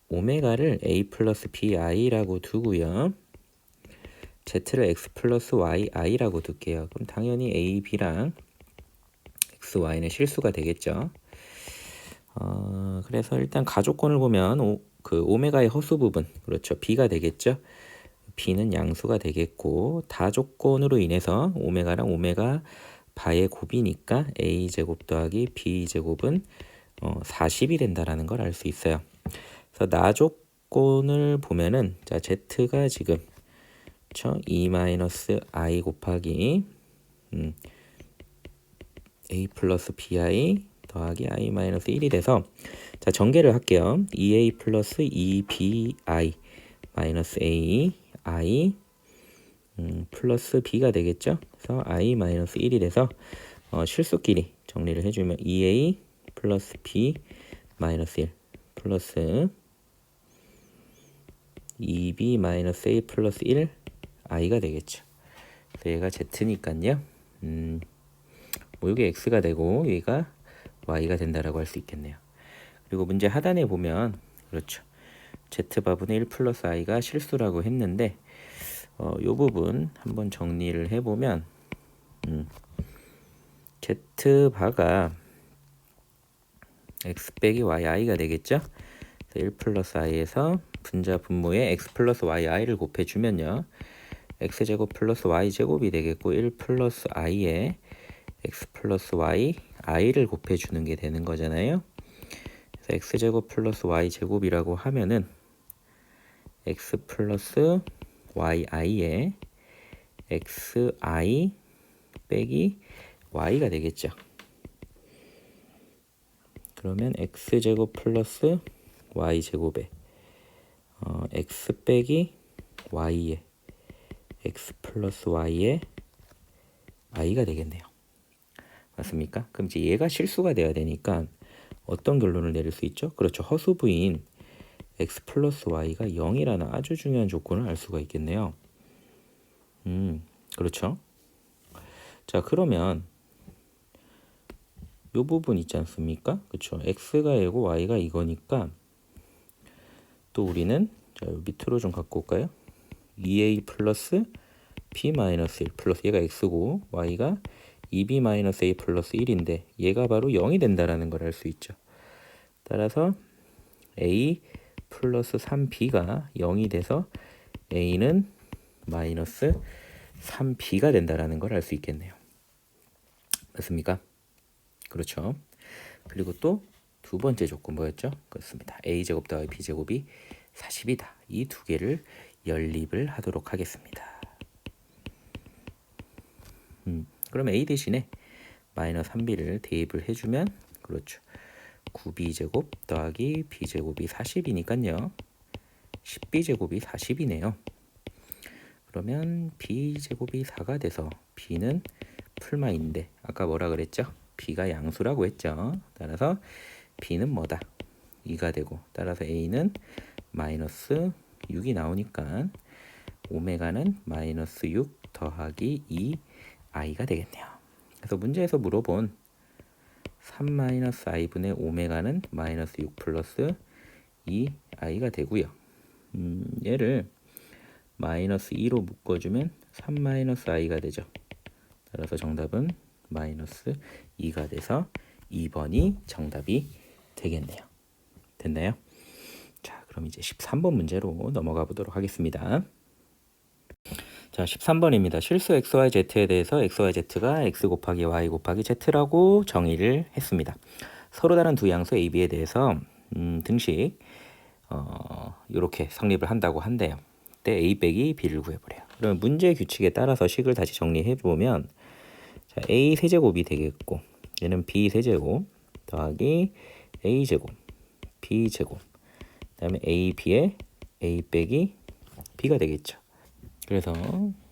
오메가를 a 플러스 bi라고 두고요. z를 x 플러스 yi라고 둘게요. 그럼 당연히 a, b랑 x, y는 실수가 되겠죠. 그래서 일단 가조건을 보면 그 오메가의 허수 부분, 그렇죠. b가 되겠죠. b는 양수가 되겠고 다조건으로 인해서 오메가랑 오메가 바의 곱이니까 a제곱 더하기 b제곱은 40이 된다라는 걸 알 수 있어요. 그래서 나조건을 보면은 자 z가 지금 2-i 곱하기 a 플러스 bi 더하기 i-1이 돼서 자 전개를 할게요. 2a 플러스 2bi 마이너스 a i 플러스 b가 되겠죠. 그래서 i-1이 돼서 실수끼리 정리를 해주면 2a 플러스 b 마이너스 1 플러스 2b 마이너스 a 플러스 1 i가 되겠죠. 그래서 얘가 z니까요. 뭐 이게 x가 되고 얘가 y가 된다라고 할 수 있겠네요. 그리고 문제 하단에 보면 그렇죠. z바분의 1 플러스 i가 실수라고 했는데 요 부분 한번 정리를 해보면 z바가 x 빼기 yi가 되겠죠. 1 플러스 i에서 분자 분모에 x 플러스 yi를 곱해주면요. x제곱 플러스 y제곱이 되겠고 1 플러스 i에 x 플러스 y, i를 곱해주는 게 되는 거잖아요. 그래서 x제곱 플러스 y제곱이라고 하면은 x 플러스 yi에 xi 빼기 y가 되겠죠. 그러면 x제곱 플러스 y제곱에 x 빼기 y에 x 플러스 y에 i가 되겠네요. 맞습니까? 그럼 이제 얘가 실수가 돼야 되니까 어떤 결론을 내릴 수 있죠? 그렇죠. 허수부인 x 플러스 y가 0이라는 아주 중요한 조건을 알 수가 있겠네요. 그렇죠. 자, 그러면 요 부분 있지 않습니까? 그렇죠. x가 얘고 y가 이거니까 또 우리는 자, 밑으로 좀 갖고 올까요? 2a 플러스 b 마이너스 1 플러스 얘가 x고 y가 2b 마이너스 a 플러스 1인데 얘가 바로 0이 된다라는 걸 알 수 있죠. 따라서 a 플러스 3b가 0이 돼서 a는 마이너스 3b가 된다라는 걸 알 수 있겠네요. 맞습니까? 그렇죠. 그리고 또 두 번째 조건 뭐였죠? 그렇습니다. a제곱 더하기 b제곱이 40이다. 이 두 개를 연립을 하도록 하겠습니다. 그럼 a 대신에 마이너스 3b를 대입을 해주면 그렇죠. 9b제곱 더하기 b제곱이 40이니까요. 10b제곱이 40이네요. 그러면 b제곱이 4가 돼서 b는 풀마인데 아까 뭐라 그랬죠? b가 양수라고 했죠. 따라서 b는 뭐다? 2가 되고 따라서 a는 마이너스 6이 나오니까 오메가는 마이너스 6 더하기 2 i가 되겠네요. 그래서 문제에서 물어본 3 마이너스 i분의 오메가는 마이너스 6 플러스 2 i가 되고요. 얘를 마이너스 2로 묶어주면 3 마이너스 i가 되죠. 따라서 정답은 마이너스 2가 돼서 2번이 정답이 되겠네요. 됐나요? 자, 그럼 이제 13번 문제로 넘어가 보도록 하겠습니다. 자, 13번입니다. 실수 XYZ에 대해서 XYZ가 X 곱하기 Y 곱하기 Z라고 정의를 했습니다. 서로 다른 두 양수 A, B에 대해서 등식 이렇게 성립을 한다고 한대요. 그때 A 빼기 B를 구해보래요. 그러면 문제 규칙에 따라서 식을 다시 정리해보면 자, A 세제곱이 되겠고 얘는 B 세제곱 더하기 A 제곱 B 제곱 그 다음에 A, B에 A 빼기 B가 되겠죠. 그래서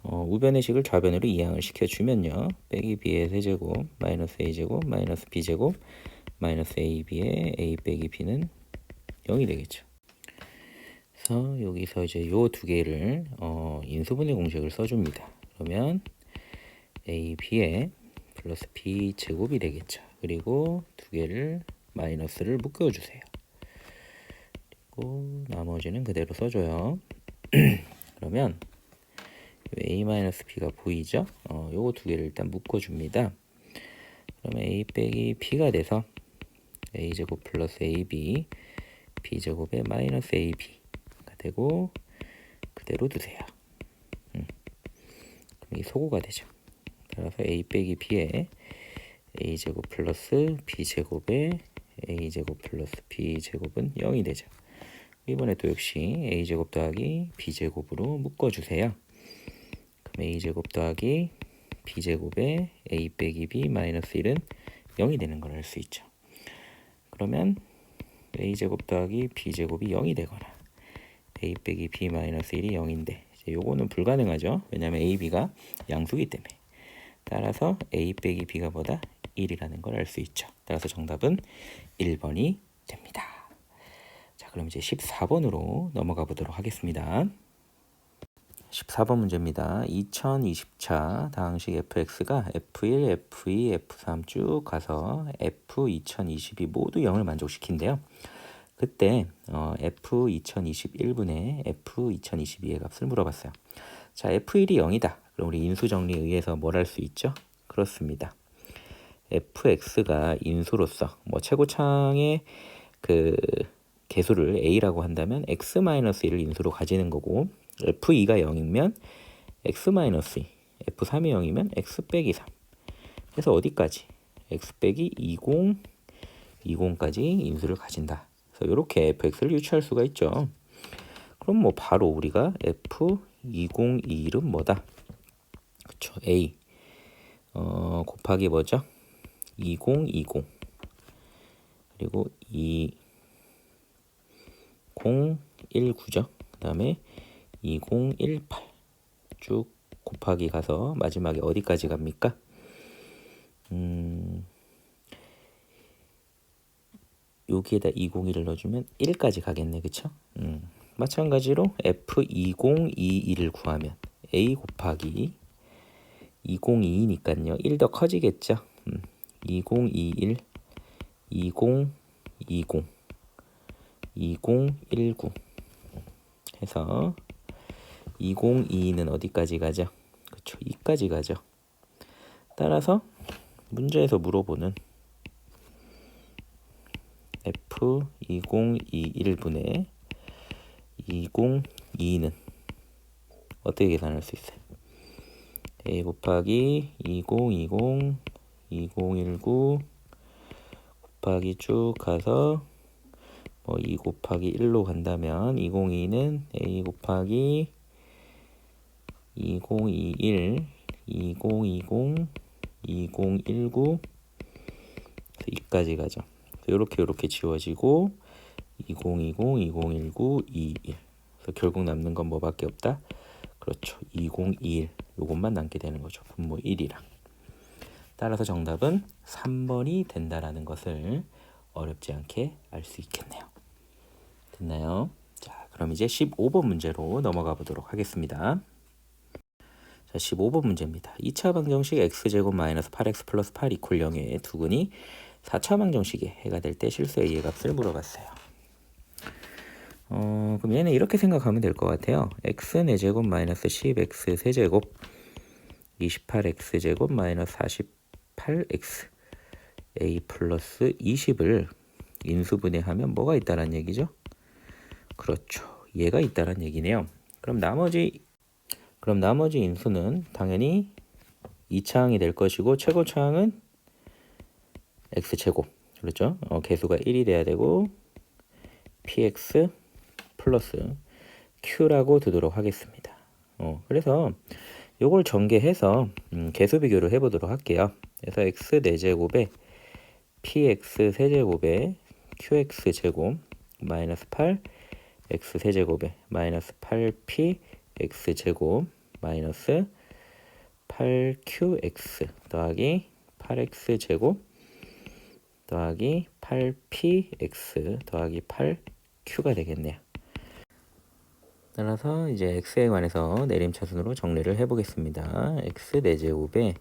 우변의 식을 좌변으로 이항을 시켜주면요. 빼기 B의 세제곱 마이너스 A제곱 마이너스 B제곱 마이너스 AB의 A 빼기 B는 0이 되겠죠. 그래서 여기서 이제 요 두 개를 인수분해 공식을 써줍니다. 그러면 AB에 플러스 B제곱이 되겠죠. 그리고 두 개를 마이너스를 묶어주세요. 그리고 나머지는 그대로 써줘요. 그러면 a-b가 보이죠? 요거 두 개를 일단 묶어줍니다. 그러면 a 빼기 b가 돼서 a제곱 플러스 ab b제곱에 마이너스 ab가 되고 그대로 두세요. 그럼 이 소고가 되죠. 따라서 a 빼기 b에 a제곱 플러스 b제곱에 a제곱 플러스 b제곱은 0이 되죠. 이번에 또 역시 a제곱 더하기 b제곱으로 묶어주세요. 그럼 a제곱 더하기 b제곱에 a 빼기 b 마이너스 1은 0이 되는 걸 알 수 있죠. 그러면 a제곱 더하기 b제곱이 0이 되거나 a 빼기 b 마이너스 1이 0인데 이제 요거는 불가능하죠. 왜냐하면 a, b가 양수기 때문에. 따라서 a 빼기 b가 뭐다? 1이라는 걸 알 수 있죠. 따라서 정답은 1번이 됩니다. 자, 그럼 이제 14번으로 넘어가 보도록 하겠습니다. 14번 문제입니다. 2020차 당식 fx가 f1, f2, f3 쭉 가서 f2022 모두 0을 만족시킨대요. 그때 f2021분의 f2022의 값을 물어봤어요. 자, f1이 0이다. 그럼 우리 인수 정리에 의해서 뭘 할 수 있죠? 그렇습니다. fx가 인수로서 뭐 최고창의 그 개수를 a라고 한다면 x-1을 인수로 가지는 거고, f2가 0이면 x-2, f3이 0이면 x 빼기 3. 그래서 어디까지? x 빼기 20, 20까지 인수를 가진다. 그래서 이렇게 fx를 유추할 수가 있죠. 그럼 뭐 바로 우리가 f2021은 뭐다? 그쵸, a 곱하기 뭐죠? 2020 그리고 2019죠. 그 다음에 2018 쭉 곱하기 가서 마지막에 어디까지 갑니까? 여기에다 201을 넣어주면 1까지 가겠네. 그쵸? 마찬가지로 F2021을 구하면 A 곱하기 2022니까요. 1 더 커지겠죠. 2021, 2020, 2019 해서 2022는 어디까지 가죠? 그쵸, 2까지 가죠. 따라서 문제에서 물어보는 F2021분의 2022는 어떻게 계산할 수 있어요? A 곱하기 2020, 2019 곱하기 쭉 가서 뭐 2 곱하기 1로 간다면 2022는 A 곱하기 2021, 2020, 2019 2까지 가죠. 이렇게 지워지고 2020, 2019, 21. 그래서 결국 남는 건 뭐밖에 없다? 그렇죠. 2021. 요것만 남게 되는 거죠. 분모 1이랑. 따라서 정답은 3번이 된다라는 것을 어렵지 않게 알 수 있겠네요. 됐나요? 자, 그럼 이제 15번 문제로 넘어가 보도록 하겠습니다. 자, 15번 문제입니다. 2차 방정식 x제곱 마이너스 8x 플러스 8 이퀄 0의 두근이 4차 방정식에 해가 될 때 실수 a의 값을 물어봤어요. 그럼 얘는 이렇게 생각하면 될 것 같아요. x 4제곱 마이너스 10x 세제곱 28x 제곱 마이너스 48x a 플러스 20을 인수분해하면 뭐가 있다는 얘기죠? 그렇죠. 얘가 있다는 얘기네요. 그럼 나머지 인수는 당연히 2차항이 될 것이고 최고차항은 x제곱. 그렇죠? 개수가 1이 돼야 되고 px 플러스 q라고 두도록 하겠습니다. 그래서 요걸 전개해서 개수 비교를 해보도록 할게요. 그래서 x 4제곱에 px 세제곱에 qx 제곱 마이너스 8 x 세제곱에 마이너스 8p x 제곱 마이너스 8qx 더하기 8x 제곱 더하기 8px 더하기 8q가 되겠네요. 따라서 이제 x에 관해서 내림차순으로 정리를 해보겠습니다. x 4제곱에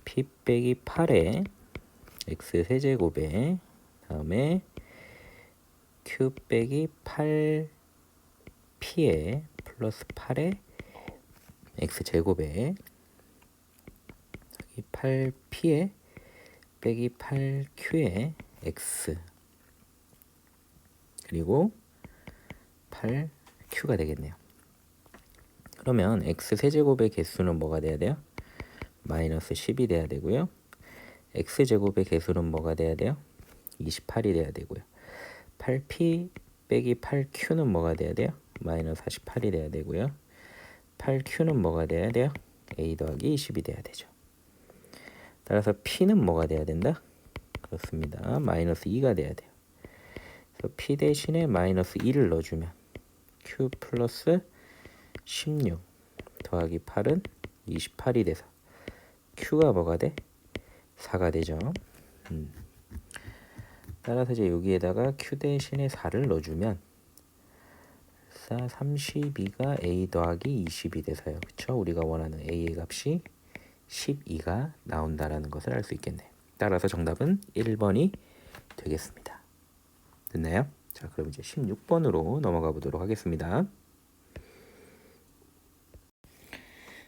p 빼기 8에 x 세제곱에 다음에 q 빼기 8p에 플러스 8에 x 제곱에 8p에 빼기 8q에 x 그리고 8q가 되겠네요. 그러면 x 세제곱의 개수는 뭐가 돼야 돼요? 마이너스 10이 돼야 되고요. x제곱의 개수는 뭐가 돼야 돼요? 28이 돼야 되고요. 8p 빼기 8q는 뭐가 돼야 돼요? 마이너스 48이 돼야 되고요. 8q는 뭐가 돼야 돼요? a 더하기 20이 돼야 되죠. 따라서 p는 뭐가 돼야 된다? 그렇습니다. 마이너스 2가 돼야 돼요. 그래서 p 대신에 마이너스 2를 넣어주면 q 플러스 16 더하기 8은 28이 돼서 q가 뭐가 돼? 4가 되죠. 따라서 이제 여기에다가 q 대신에 4를 넣어주면 32가 a 더하기 20이 돼서요. 그쵸? 우리가 원하는 a의 값이 12가 나온다라는 것을 알 수 있겠네요. 따라서 정답은 1번이 되겠습니다. 됐나요? 자, 그럼 이제 16번으로 넘어가 보도록 하겠습니다.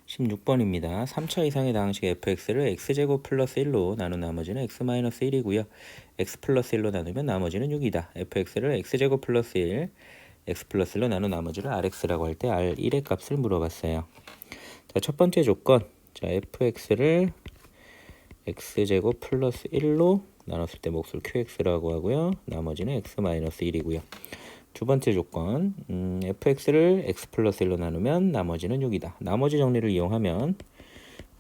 16번입니다. 3차 이상의 다항식 fx를 x제곱 플러스 1로 나눈 나머지는 x 마이너스 1이고요. x 플러스 1로 나누면 나머지는 6이다. fx를 x제곱 플러스 1, x 플러스 1로 나눈 나머지를 rx라고 할 때 r1의 값을 물어봤어요. 자, 첫 번째 조건. 자, fx를 x제곱 플러스 1로 나눴을 때 몫을 qx라고 하고요. 나머지는 x 마이너스 1이고요. 두 번째 조건, fx를 x 플러스 1로 나누면 나머지는 6이다. 나머지 정리를 이용하면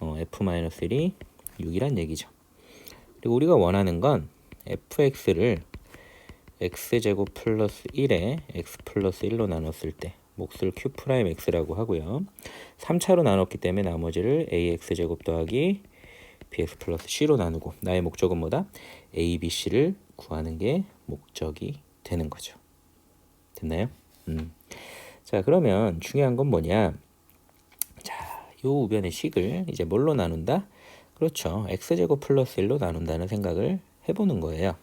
f-1이 6이란 얘기죠. 그리고 우리가 원하는 건 fx를 x제곱 플러스 1에 x 플러스 1로 나눴을 때 몫을 q'x라고 하고요. 3차로 나눴기 때문에 나머지를 ax제곱 더하기 bx 플러스 c로 나누고 나의 목적은 뭐다? a, b, c를 구하는 게 목적이 되는 거죠. 됐나요? 자, 그러면 중요한 건 뭐냐? 자, 요 우변의 식을 이제 뭘로 나눈다? 그렇죠. x제곱 플러스 1로 나눈다는 생각을 해보는 거예요.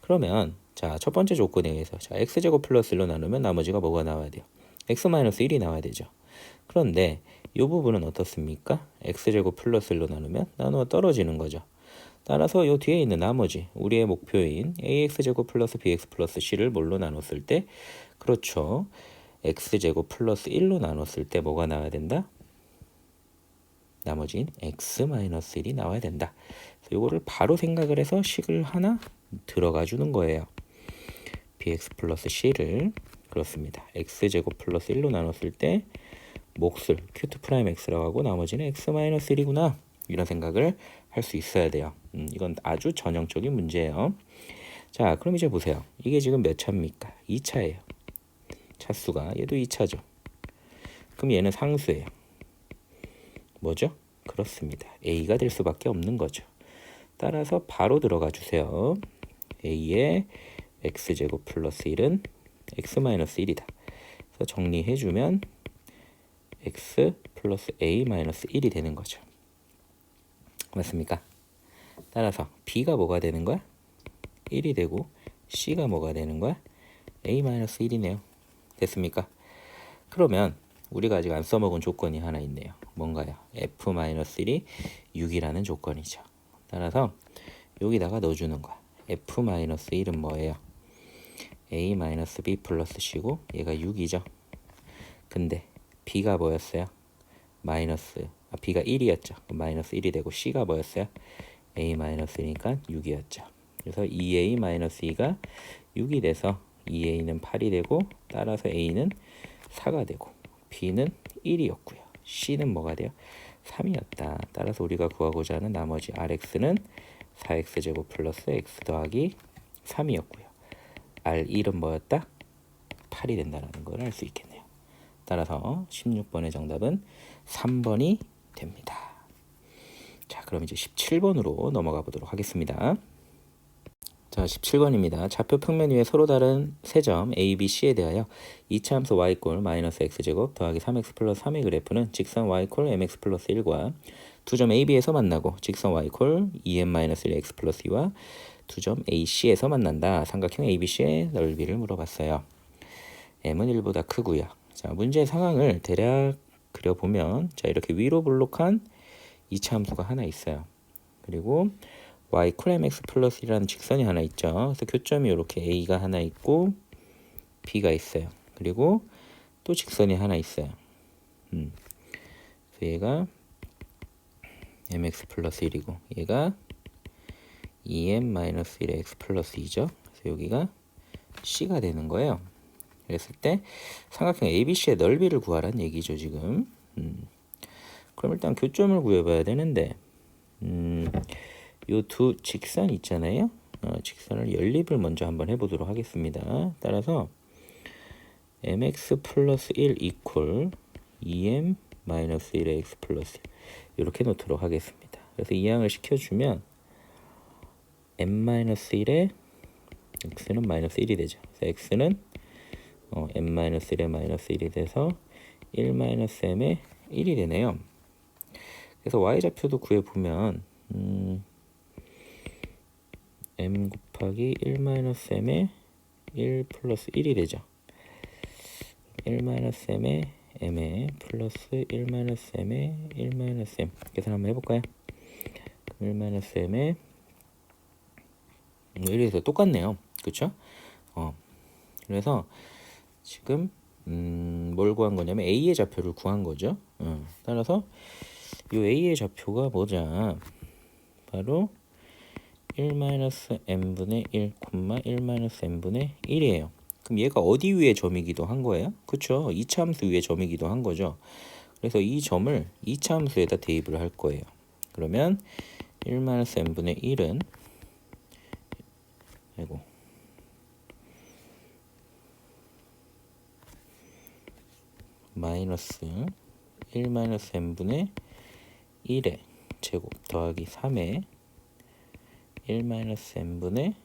그러면 자, 첫 번째 조건에 의해서 자, x제곱 플러스 1로 나누면 나머지가 뭐가 나와야 돼요? x 마이너스 1이 나와야 되죠. 그런데 이 부분은 어떻습니까? x제곱 플러스 1로 나누면 나누어 떨어지는 거죠. 따라서 요 뒤에 있는 나머지 우리의 목표인 ax제곱 플러스 bx 플러스 c를 뭘로 나눴을 때 그렇죠. x제곱 플러스 1로 나눴을 때 뭐가 나와야 된다? 나머지인 x 마이너스 1이 나와야 된다. 요거를 바로 생각을 해서 식을 하나 들어가 주는 거예요. bx 플러스 c를 그렇습니다. x제곱 플러스 1로 나눴을 때 몫을 q2'x라고 하고 나머지는 x 마이너스 1이구나. 이런 생각을 할 수 있어야 돼요. 이건 아주 전형적인 문제예요. 자, 그럼 이제 보세요. 이게 지금 몇 차입니까? 2차예요. 차수가 얘도 2차죠. 그럼 얘는 상수예요. 뭐죠? 그렇습니다. a가 될 수밖에 없는 거죠. 따라서 바로 들어가 주세요. a의 x제곱 플러스 1은 x 마이너스 1이다. 그래서 정리해주면 x 플러스 a 마이너스 1이 되는 거죠. 맞습니까? 따라서 b가 뭐가 되는 거야? 1이 되고 c가 뭐가 되는 거야? a 마이너스 1이네요. 됐습니까? 그러면 우리가 아직 안 써먹은 조건이 하나 있네요. 뭔가요? f 마이너스 1이 6이라는 조건이죠. 따라서 여기다가 넣어주는 거야. f 마이너스 1은 뭐예요? a 마이너스 b 플러스 c고 얘가 6이죠. 근데 b가 뭐였어요? b가 1이었죠. 마이너스 1이 되고 c가 뭐였어요? a 마이너스 1이니까 6이었죠. 그래서 2a 마이너스 2가 6이 돼서 2a는 8이 되고 따라서 a는 4가 되고 b는 1이었고요. c는 뭐가 돼요? 3이었다. 따라서 우리가 구하고자 하는 나머지 rx는 4x제곱 플러스 x 더하기 3이었고요. r1은 뭐였다? 8이 된다는 걸 알 수 있겠네요. 따라서 16번의 정답은 3번이 됩니다. 자, 그럼 이제 17번으로 넘어가 보도록 하겠습니다. 자, 17번입니다. 좌표 평면 위에 서로 다른 세 점 A, B, C에 대하여 2차 함수 y꼴 마이너스 x제곱 더하기 3x 플러스 3의 그래프는 직선 y꼴 mx 플러스 1과 두 점 A, B에서 만나고 직선 y꼴 2m 마이너스 1 x 플러스 2와 두 점 A, C에서 만난다. 삼각형 ABC의 넓이를 물어봤어요. m은 1보다 크고요. 자, 문제 상황을 대략 그려보면 자, 이렇게 위로 볼록한 2차 함수가 하나 있어요. 그리고 y mx 플러스 1이라는 직선이 하나 있죠. 그래서 교점이 이렇게 a가 하나 있고 b가 있어요. 그리고 또 직선이 하나 있어요. 그래서 얘가 mx 플러스 1이고 얘가 2m 마이너스 1의 x 플러스 2죠. 그래서 여기가 c가 되는 거예요. 그랬을 때 삼각형 ABC의 넓이를 구하라는 얘기죠, 지금. 그럼 일단 교점을 구해봐야 되는데 요 두 직선 있잖아요. 직선을 연립을 먼저 한번 해보도록 하겠습니다. 따라서 mx 플러스 1 이퀄 2m 마이너스 1의 x 플러스 1 이렇게 놓도록 하겠습니다. 그래서 이항을 시켜주면 n-1에 x는 마이너스 1이 되죠. 그래서 x는 n-1에 마이너스 1이 돼서 1-m에 1이 되네요. 그래서 y좌표도 구해보면 m 곱하기 1-m에 1 플러스 1이 되죠. 1-m에 m에 플러스 1-m에 1-m 계산 한번 해볼까요? 1-m에 1이 돼서 똑같네요. 그쵸? 그래서 지금 뭘 구한 거냐면 a의 좌표를 구한 거죠. 따라서 이 a의 좌표가 뭐냐? 바로 1-m분의 1, 1-m분의 1이에요. 그럼 얘가 어디 위의 점이기도 한 거예요? 그쵸? 2차 함수 위의 점이기도 한 거죠. 그래서 이 점을 2차 함수에다 대입을 할 거예요. 그러면 1-m분의 1은 아이고 마이너스 1-m분의 1의 제곱 더하기 3의 1-m분의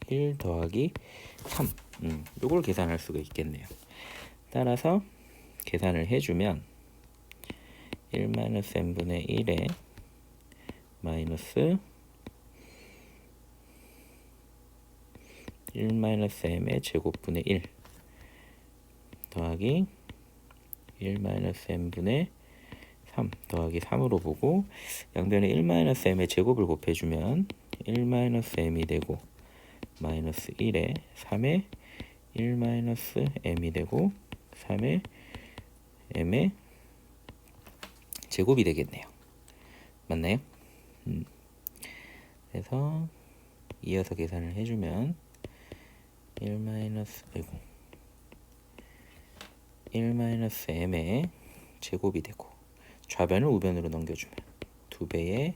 1 더하기 3 요걸 계산할 수가 있겠네요. 따라서 계산을 해주면 1-m분의 1에 마이너스 1-m의 제곱분의 1 더하기 1-m분의 3 더하기 3으로 보고 양변에 1-m의 제곱을 곱해주면 1-m이 되고 마이너스 1에 3에 1-m이 되고 3에 m의 제곱이 되겠네요. 맞나요? 그래서 이어서 계산을 해주면 1-m의 제곱이 되고 좌변을 우변으로 넘겨주면 2배의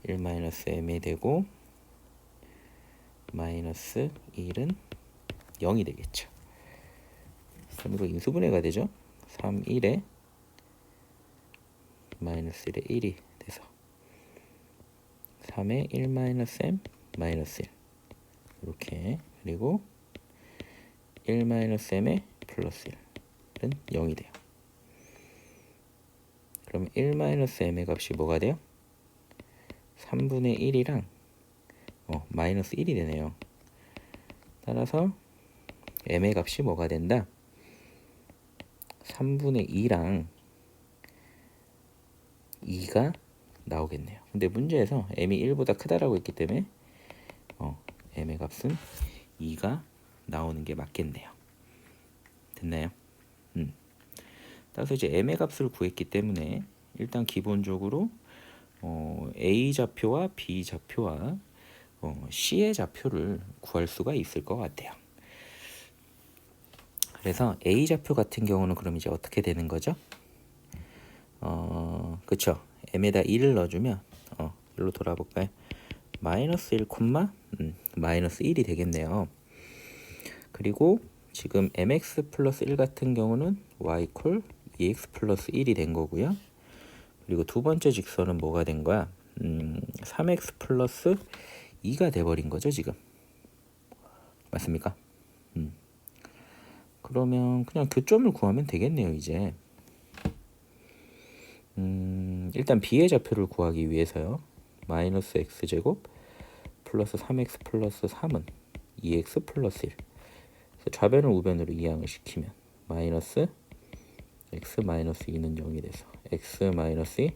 1-m이 되고 마이너스 1은 0이 되겠죠. 그럼 이거 인수분해가 되죠. 3, 1에 마이너스 1에 1이 돼서 3에 1-m 마이너스 1 이렇게 그리고 1-m에 플러스 1은 0이 돼요. 그럼 1-m의 값이 뭐가 돼요? 3분의 1이랑 마이너스 1이 되네요. 따라서 m의 값이 뭐가 된다? 3분의 2랑 2가 나오겠네요. 근데 문제에서 m이 1보다 크다라고 했기 때문에 m의 값은 2가 나오는 게 맞겠네요. 됐나요? 따라서 이제 m의 값을 구했기 때문에 일단 기본적으로 a 좌표와 b 좌표와 c의 좌표를 구할 수가 있을 것 같아요. 그래서 a 좌표 같은 경우는 그럼 이제 어떻게 되는 거죠? 그쵸? m에다 2를 넣어주면 일로 돌아볼까요? 마이너스 1, 마이너스 1이 되겠네요. 그리고 지금 mx 플러스 1 같은 경우는 y 콜 2x 플러스 1이 된 거고요. 그리고 두 번째 직선은 뭐가 된 거야? 3x 플러스 2가 돼버린 거죠 지금. 맞습니까? 그러면 그냥 교점을 구하면 되겠네요 이제. 일단 b의 좌표를 구하기 위해서요. 마이너스 x제곱 플러스 3x 플러스 3은 2x 플러스 1. 그래서 좌변을 우변으로 이항을 시키면 마이너스 x 마이너스 2는 0이 돼서 x 마이너스 2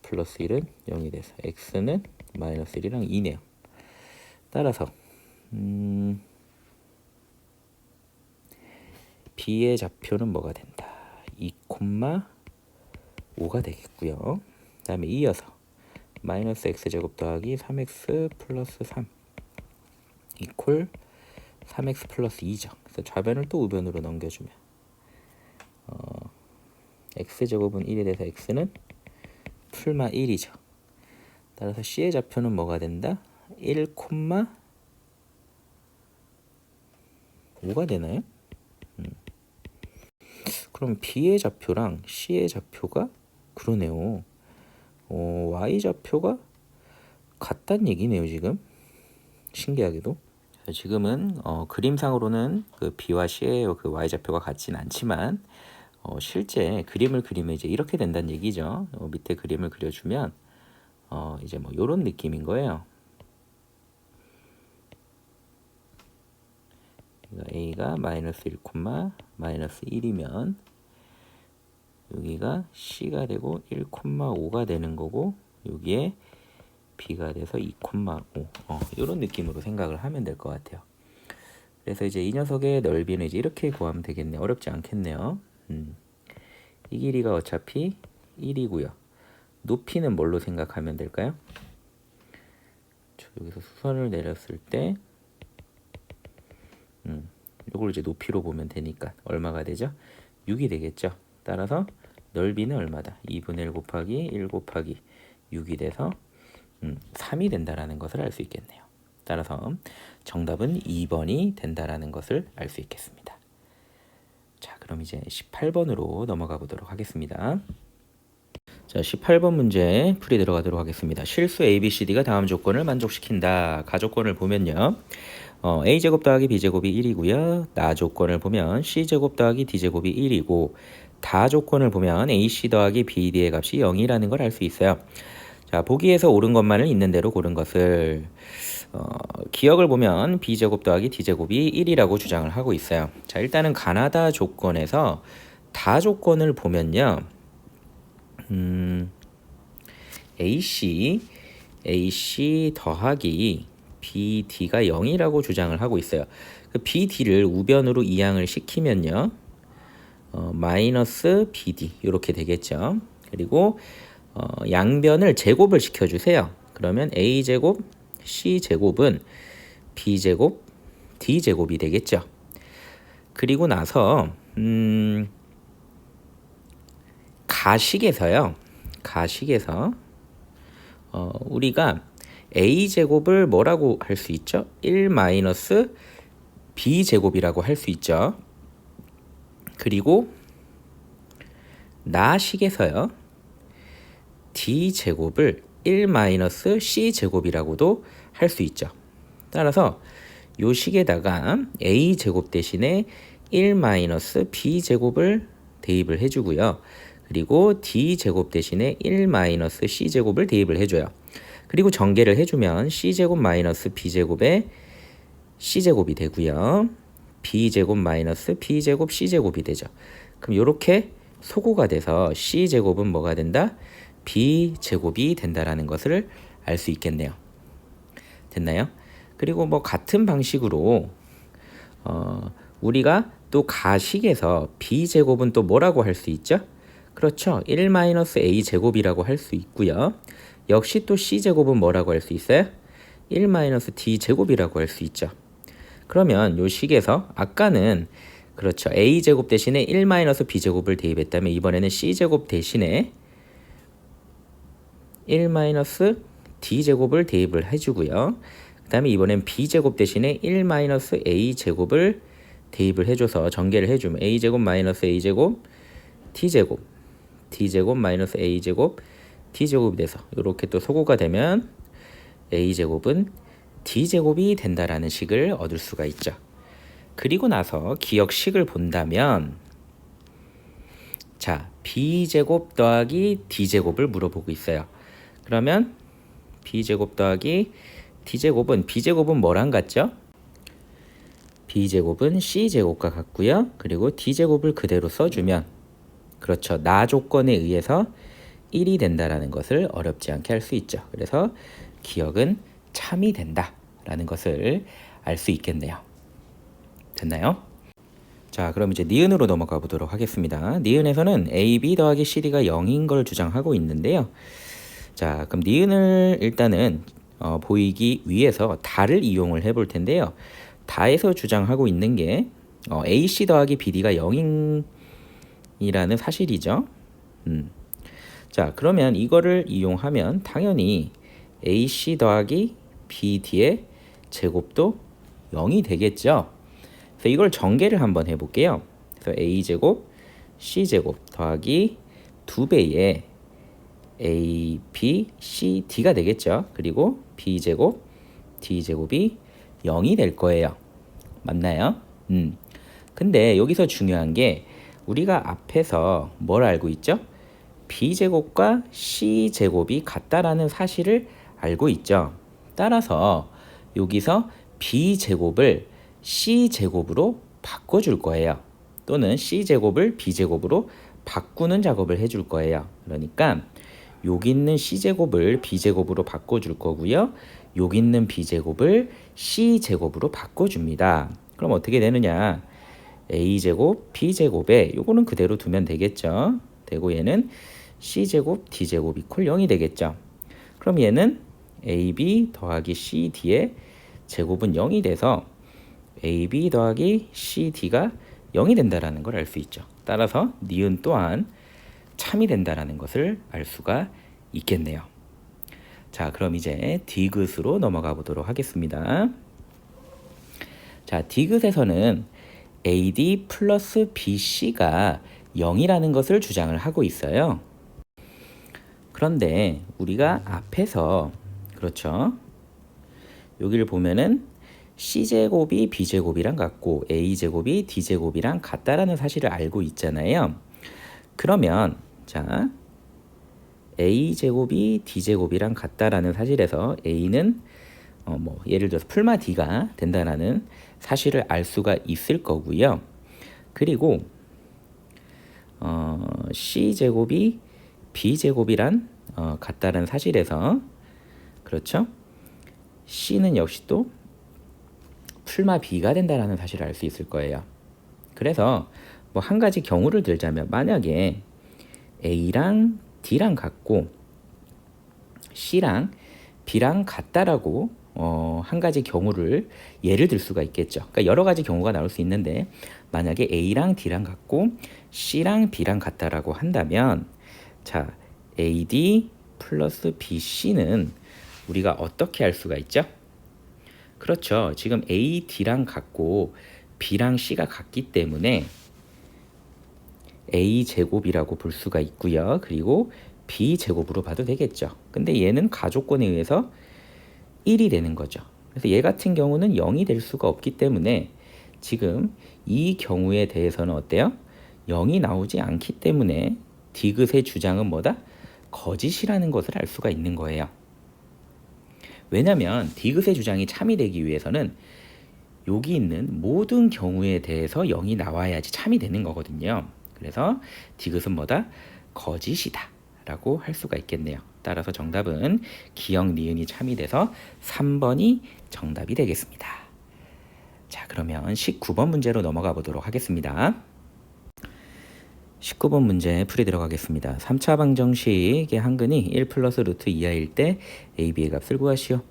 플러스 1은 0이 돼서 x는 마이너스 1이랑 2네요. 따라서 b의 좌표는 뭐가 된다? 2,5가 되겠고요. 그 다음에 이어서 마이너스 x제곱 더하기 3x 플러스 3 이퀄 3x 플러스 2죠. 그래서 좌변을 또 우변으로 넘겨주면 x제곱은 1이 돼서 x는 풀마 1이죠. 따라서 c의 좌표는 뭐가 된다? 1,5가 되나요? 그럼 b의 좌표랑 c의 좌표가 그러네요. y좌표가 같단 얘기네요, 지금. 신기하게도. 지금은 그림상으로는 그 B와 C의 그 y좌표가 같진 않지만 실제 그림을 그리면 이제 이렇게 된다는 얘기죠. 밑에 그림을 그려주면 이제 뭐 요런 느낌인 거예요. A가 마이너스 1, 마이너스 1이면 여기가 C가 되고 1,5가 되는 거고 여기에 B가 돼서 2,5 이런 느낌으로 생각을 하면 될 것 같아요. 그래서 이제 이 녀석의 넓이는 이제 이렇게 구하면 되겠네요. 어렵지 않겠네요. 이 길이가 어차피 1이고요. 높이는 뭘로 생각하면 될까요? 여기서 수선을 내렸을 때 이걸 이제 높이로 보면 되니까 얼마가 되죠? 6이 되겠죠. 따라서 넓이는 얼마다? 2분의 1 곱하기 1 곱하기 6이 돼서 3이 된다라는 것을 알 수 있겠네요. 따라서 정답은 2번이 된다라는 것을 알 수 있겠습니다. 자, 그럼 이제 18번으로 넘어가 보도록 하겠습니다. 자, 18번 문제 풀이 들어가도록 하겠습니다. 실수 ABCD가 다음 조건을 만족시킨다. 가조건을 보면요. A제곱 더하기 B제곱이 1이고요. 나 조건을 보면 C제곱 더하기 D제곱이 1이고 다 조건을 보면 AC 더하기 BD의 값이 0이라는 걸 알 수 있어요. 자, 보기에서 옳은 것만을 있는 대로 고른 것을 기억을 보면 B제곱 더하기 D제곱이 1이라고 주장을 하고 있어요. 자, 일단은 가나다 조건에서 다 조건을 보면요. AC 더하기 BD가 0이라고 주장을 하고 있어요. 그 BD를 우변으로 이항을 시키면요. 마이너스 BD 이렇게 되겠죠. 그리고 양변을 제곱을 시켜주세요. 그러면 A제곱 C제곱은 B제곱 D제곱이 되겠죠. 그리고 나서 가식에서 우리가 A제곱을 뭐라고 할 수 있죠? 1 마이너스 B제곱이라고 할 수 있죠. 그리고 나식에서요. D제곱을 1 마이너스 C제곱이라고도 할 수 있죠. 따라서 요 식에다가 A제곱 대신에 1 마이너스 B제곱을 대입을 해주고요. 그리고 D제곱 대신에 1 마이너스 C제곱을 대입을 해줘요. 그리고 전개를 해주면 C제곱 마이너스 B제곱에 C제곱이 되고요. B제곱 마이너스 B제곱 C제곱이 되죠. 그럼 이렇게 소구가 돼서 C제곱은 뭐가 된다? B제곱이 된다라는 것을 알 수 있겠네요. 됐나요? 그리고 뭐 같은 방식으로 우리가 또 가식에서 B제곱은 또 뭐라고 할 수 있죠? 그렇죠. 1-A제곱이라고 할 수 있고요. 역시 또 C제곱은 뭐라고 할 수 있어요? 1-D제곱이라고 할 수 있죠. 그러면 요 식에서 아까는 그렇죠. A제곱 대신에 1-B제곱을 대입했다면 이번에는 C제곱 대신에 1-D제곱을 대입을 해주고요. 그 다음에 이번엔 B제곱 대신에 1-A제곱을 대입을 해줘서 전개를 해주면 A제곱 마이너스 A제곱 T제곱 D제곱 마이너스 A제곱 D제곱이 돼서 이렇게 또 소구가 되면 A제곱은 D제곱이 된다라는 식을 얻을 수가 있죠. 그리고 나서 기억식을 본다면 자, B제곱 더하기 D제곱을 물어보고 있어요. 그러면 B제곱 더하기 D제곱은 B제곱은 뭐랑 같죠? B제곱은 C제곱과 같고요. 그리고 D제곱을 그대로 써주면 그렇죠. 나 조건에 의해서 1이 된다라는 것을 어렵지 않게 할 수 있죠. 그래서 기억은 참이 된다라는 것을 알 수 있겠네요. 됐나요? 자, 그럼 이제 니은으로 넘어가 보도록 하겠습니다. 니은에서는 AB 더하기 CD가 0인 걸 주장하고 있는데요. 자, 그럼 니은을 일단은 보이기 위해서 다를 이용을 해볼 텐데요. 다에서 주장하고 있는 게 AC 더하기 BD가 0이라는 사실이죠. 자, 그러면 이거를 이용하면 당연히 AC 더하기 BD의 제곱도 0이 되겠죠. 그래서 이걸 전개를 한번 해볼게요. 그래서 A제곱 C제곱 더하기 2배의 A, B, C, D가 되겠죠. 그리고 B제곱, D제곱이 0이 될 거예요. 맞나요? 근데 여기서 중요한 게 우리가 앞에서 뭘 알고 있죠? B제곱과 C제곱이 같다라는 사실을 알고 있죠. 따라서 여기서 B제곱을 C제곱으로 바꿔줄 거예요. 또는 C제곱을 B제곱으로 바꾸는 작업을 해줄 거예요. 그러니까 여기 있는 C제곱을 B제곱으로 바꿔줄 거고요. 여기 있는 B제곱을 C제곱으로 바꿔줍니다. 그럼 어떻게 되느냐? A제곱, B제곱에 요거는 그대로 두면 되겠죠. 되고 얘는 C제곱, D제곱 이퀄 0이 되겠죠. 그럼 얘는 AB 더하기 CD의 제곱은 0이 돼서 AB 더하기 CD가 0이 된다라는 걸 알 수 있죠. 따라서 니은 또한 참이 된다라는 것을 알 수가 있겠네요. 자, 그럼 이제 디귿으로 넘어가 보도록 하겠습니다. 자, 디귿에서는 AD 플러스 BC가 0이라는 것을 주장을 하고 있어요. 그런데 우리가 앞에서 그렇죠. 여기를 보면은 C제곱이 B제곱이랑 같고 A제곱이 D제곱이랑 같다라는 사실을 알고 있잖아요. 그러면 자, A제곱이 D제곱이랑 같다라는 사실에서 A는 예를 들어서 풀마 D가 된다라는 사실을 알 수가 있을 거고요. 그리고 C제곱이 B제곱이란 같다라는 사실에서 그렇죠? C는 역시 또 풀마 B가 된다라는 사실을 알 수 있을 거예요. 그래서 뭐 한 가지 경우를 들자면 만약에 A랑 D랑 같고 C랑 B랑 같다라고 한 가지 경우를 예를 들 수가 있겠죠. 그러니까 여러 가지 경우가 나올 수 있는데 만약에 A랑 D랑 같고 C랑 B랑 같다라고 한다면 자, AD 플러스 BC는 우리가 어떻게 할 수가 있죠? 그렇죠. 지금 A, D랑 같고 B랑 C가 같기 때문에 A 제곱이라고 볼 수가 있고요. 그리고 B 제곱으로 봐도 되겠죠. 근데 얘는 가족권에 의해서 1이 되는 거죠. 그래서 얘 같은 경우는 0이 될 수가 없기 때문에 지금 이 경우에 대해서는 어때요? 0이 나오지 않기 때문에 디귿의 주장은 뭐다? 거짓이라는 것을 알 수가 있는 거예요. 왜냐하면 디귿의 주장이 참이 되기 위해서는 여기 있는 모든 경우에 대해서 0이 나와야지 참이 되는 거거든요. 그래서 디귿은 뭐다? 거짓이다 라고 할 수가 있겠네요. 따라서 정답은 기역 니은이 참이 돼서 3번이 정답이 되겠습니다. 자, 그러면 19번 문제로 넘어가 보도록 하겠습니다. 19번 문제 풀이 들어가겠습니다. 3차 방정식의 한근이 1 플러스 루트 2i일 때 AB의 값을 구하시오.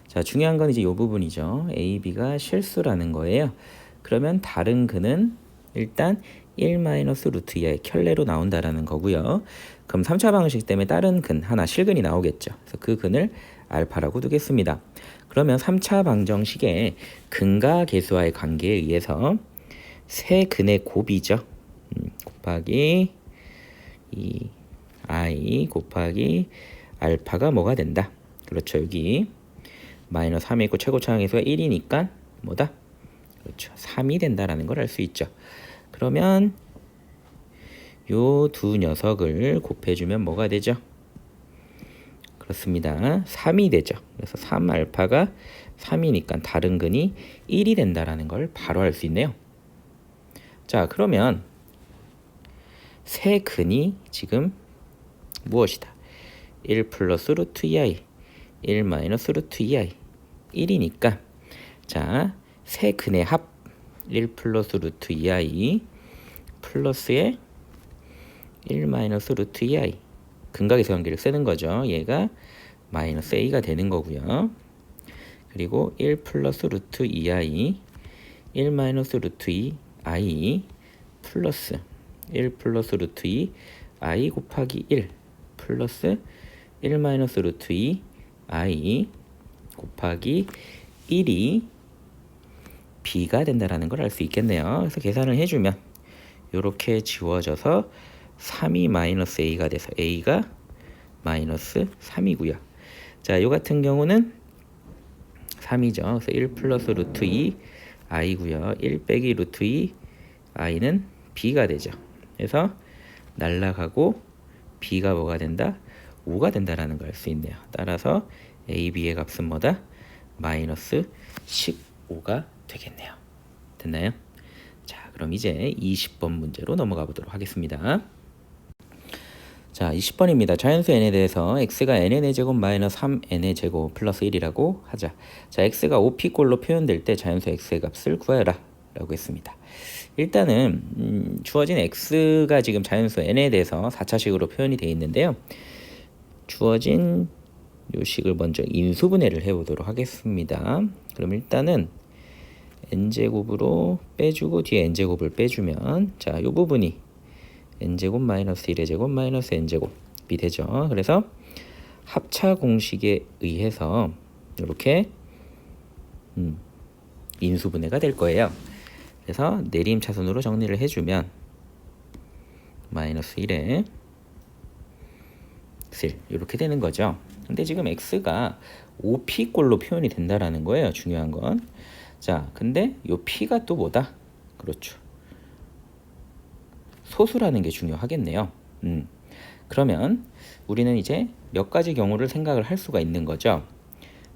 자, 중요한 건 이제 이 부분이죠. AB가 실수라는 거예요. 그러면 다른 근은 일단 1 마이너스 루트 2i 켤레로 나온다라는 거고요. 그럼 3차 방정식 때문에 다른 근 하나 실근이 나오겠죠. 그래서 그 근을 알파라고 두겠습니다. 그러면 3차 방정식의 근과 계수와의 관계에 의해서 세 근의 곱이죠. 곱하기 이 i 곱하기 알파가 뭐가 된다? 그렇죠. 여기 마이너스 3이 있고 최고차항에서 1이니까 뭐다? 그렇죠. 3이 된다라는 걸 알 수 있죠. 그러면 요 두 녀석을 곱해주면 뭐가 되죠? 그렇습니다. 3이 되죠. 그래서 3알파가 3이니까 다른 근이 1이 된다라는 걸 바로 알 수 있네요. 자, 그러면 세 근이 지금 무엇이다? 1 플러스 루트 2i 1 마이너스 루트 2i 1이니까 자, 세 근의 합 1 플러스 루트 2i 플러스에 1 마이너스 루트 2i 근각에서 관계를 쓰는 거죠. 얘가 마이너스 a가 되는 거고요. 그리고 1 플러스 루트 2i 1 마이너스 루트 2i 플러스 1 플러스 루트 2i 곱하기 1 플러스 1 마이너스 루트 2i 곱하기 1이 b가 된다라는 걸 알 수 있겠네요. 그래서 계산을 해주면 이렇게 지워져서 3이 마이너스 a가 돼서 a가 마이너스 3이고요. 자, 요 같은 경우는 3이죠. 그래서 1 플러스 루트 2 i고요. 1 빼기 루트 2 i는 b가 되죠. 그래서 날라가고 b가 뭐가 된다? 5가 된다라는 걸 알 수 있네요. 따라서 a, b의 값은 뭐다? 마이너스 15가 되겠네요. 됐나요? 자, 그럼 이제 20번 문제로 넘어가 보도록 하겠습니다. 자, 20번입니다. 자연수 n에 대해서 x가 n의 제곱 마이너스 3n의 제곱 플러스 1이라고 하자. 자, x가 5p꼴로 표현될 때 자연수 x의 값을 구하여라 라고 했습니다. 일단은 주어진 x가 지금 자연수 n에 대해서 4차식으로 표현이 되어 있는데요. 주어진 요 식을 먼저 인수분해를 해보도록 하겠습니다. 그럼 일단은 n제곱으로 빼주고 뒤에 n제곱을 빼주면 자, 요 부분이 n제곱 마이너스 1의 제곱 마이너스 n제곱이 되죠. 그래서 합차 공식에 의해서 이렇게 인수분해가 될 거예요. 그래서 내림차순으로 정리를 해주면 마이너스 1에 1 이렇게 되는 거죠. 근데 지금 x가 5p꼴로 표현이 된다라는 거예요. 중요한 건. 자, 근데 요 p가 또 뭐다? 그렇죠. 소수라는 게 중요하겠네요. 그러면 우리는 이제 몇 가지 경우를 생각을 할 수가 있는 거죠.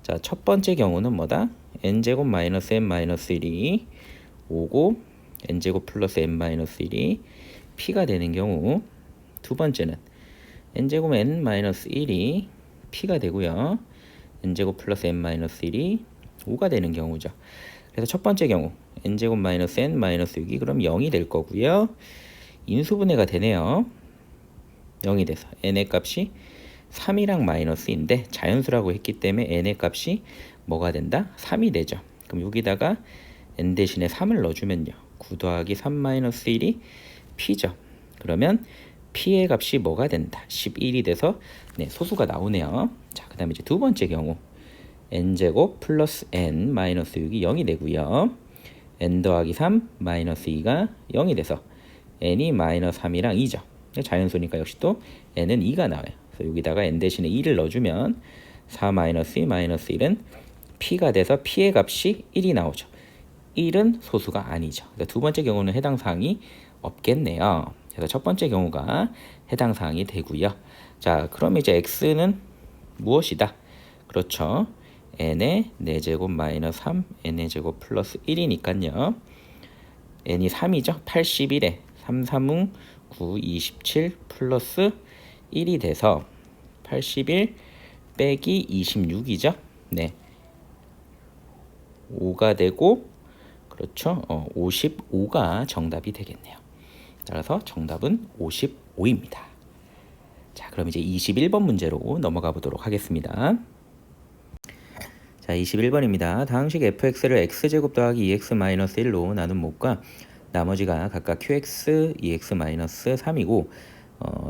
자, 첫 번째 경우는 뭐다? n제곱 마이너스 n 마이너스 1이 5고 n제곱 플러스 n 마이너스 1이 p가 되는 경우. 두 번째는 n제곱 n 마이너스 1이 p가 되고요. n제곱 플러스 n 마이너스 1이 5가 되는 경우죠. 그래서 첫 번째 경우 n제곱 마이너스 n 마이너스 6이 그럼 0이 될 거고요. 인수분해가 되네요. 0이 돼서 n의 값이 3이랑 마이너스인데 자연수라고 했기 때문에 n의 값이 뭐가 된다? 3이 되죠. 그럼 여기다가 n 대신에 3을 넣어주면요. 9 더하기 3 마이너스 1이 p죠. 그러면 p의 값이 뭐가 된다? 11이 돼서 네, 소수가 나오네요. 자, 그 다음에 이제 두 번째 경우 n제곱 플러스 n 마이너스 6이 0이 되고요. n 더하기 3 마이너스 2가 0이 돼서 n이 마이너스 3이랑 2죠. 자연수니까 역시 또 n은 2가 나와요. 그래서 여기다가 n 대신에 2를 넣어주면 4 마이너스 2 마이너스 1은 p가 돼서 p의 값이 1이 나오죠. 1은 소수가 아니죠. 그러니까 두 번째 경우는 해당 사항이 없겠네요. 그래서 첫 번째 경우가 해당 사항이 되고요. 자, 그럼 이제 x는 무엇이다? 그렇죠. n의 4제곱 마이너스 3 n의 제곱 플러스 1이니까요. n이 3이죠. 81에 3, 3웅 9, 27 플러스 1이 돼서 81 빼기 26이죠. 네. 5가 되고 그렇죠. 55가 정답이 되겠네요. 따라서 정답은 55입니다. 자, 그럼 이제 21번 문제로 넘어가 보도록 하겠습니다. 자, 21번입니다. 다항식 fx를 x제곱 더하기 2x-1로 나눈 몫과 나머지가 각각 qx, 2x-3이고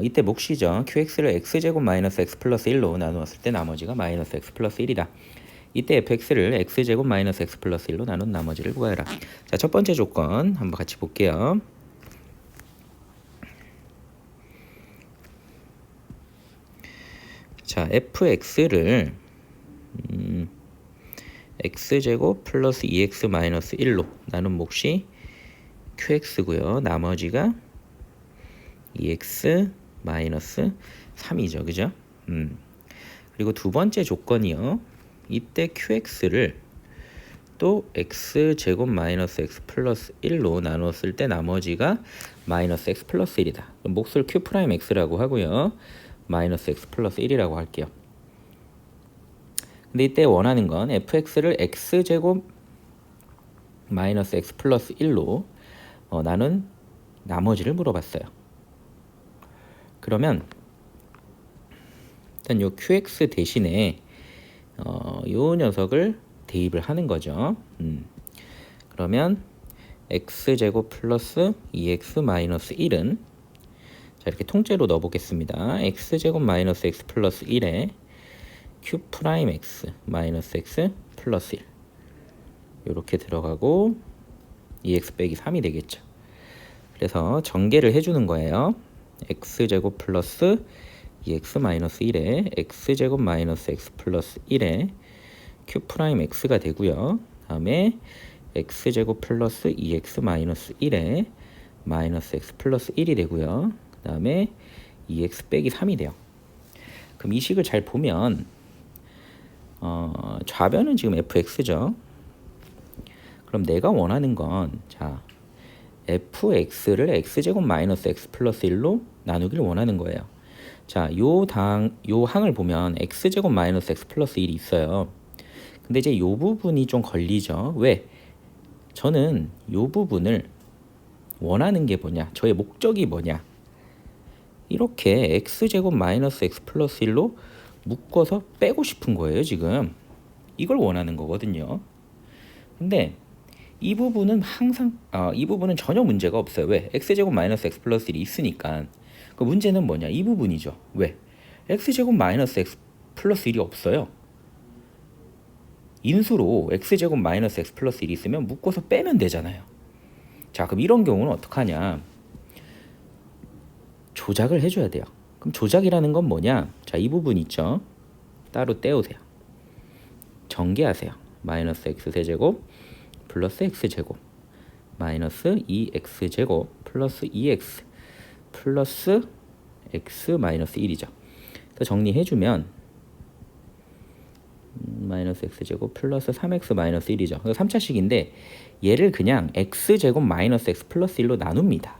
이때 몫이죠. qx를 x제곱 마이너스 x 플러스 1로 나누었을 때 나머지가 마이너스 x 플러스 1이다. 이때 fx를 x제곱 마이너스 x 플러스 1로 나눈 나머지를 구하여라. 자, 첫 번째 조건 한번 같이 볼게요. 자, fx를 x제곱 플러스 2x 마이너스 1로 나눈 몫이 qx고요. 나머지가 2x 마이너스 3이죠. 그죠? 그리고 두 번째 조건이요. 이때 qx를 또 x제곱 마이너스 x 플러스 1로 나눴을 때 나머지가 마이너스 x 플러스 1이다. 그럼 몫을 q 프라임 x라고 하고요. 마이너스 x 플러스 1이라고 할게요. 근데 이때 원하는 건 fx를 x제곱 마이너스 x 플러스 1로 나눈 나머지를 물어봤어요. 그러면 일단 요 qx 대신에 요 녀석을 대입을 하는 거죠. 그러면 x제곱 플러스 2x 마이너스 1은 자, 이렇게 통째로 넣어 보겠습니다. x제곱 마이너스 x 플러스 1에 q 프라임 x 마이너스 x 플러스 1 이렇게 들어가고 2x 빼기 3이 되겠죠. 그래서 전개를 해주는 거예요. x제곱 플러스 2x-1에 x제곱 마이너스 x 플러스 1에 q 프라임 x가 되고요. 다음에 x제곱 플러스 2x 마이너스 1에 마이너스 x 플러스 1이 되고요. 그 다음에 2x 빼기 3이 돼요. 그럼 이 식을 잘 보면 좌변은 지금 fx죠. 그럼 내가 원하는 건 자 fx를 x제곱 마이너스 x 플러스 1로 나누기를 원하는 거예요. 자, 요 항을 보면 x제곱 마이너스 x 플러스 1이 있어요. 근데 이제 요 부분이 좀 걸리죠. 왜? 저는 요 부분을 원하는 게 뭐냐? 저의 목적이 뭐냐? 이렇게 x제곱 마이너스 x 플러스 1로 묶어서 빼고 싶은 거예요, 지금. 이걸 원하는 거거든요. 근데 이 부분은 이 부분은 전혀 문제가 없어요. 왜? x제곱 마이너스 x 플러스 1이 있으니까. 그 문제는 뭐냐? 이 부분이죠. 왜? x제곱 마이너스 x 플러스 1이 없어요. 인수로 x제곱 마이너스 x 플러스 1이 있으면 묶어서 빼면 되잖아요. 자, 그럼 이런 경우는 어떡하냐? 조작을 해줘야 돼요. 그럼 조작이라는 건 뭐냐? 자, 이 부분 있죠? 따로 떼우세요. 전개하세요. 마이너스 x 세제곱 플러스 x제곱 마이너스 2x제곱 플러스 2x 플러스 x 마이너스 1이죠. 그래서 정리해주면 마이너스 x제곱 플러스 3x 마이너스 1이죠. 3차식인데 얘를 그냥 x제곱 마이너스 x 플러스 1로 나눕니다.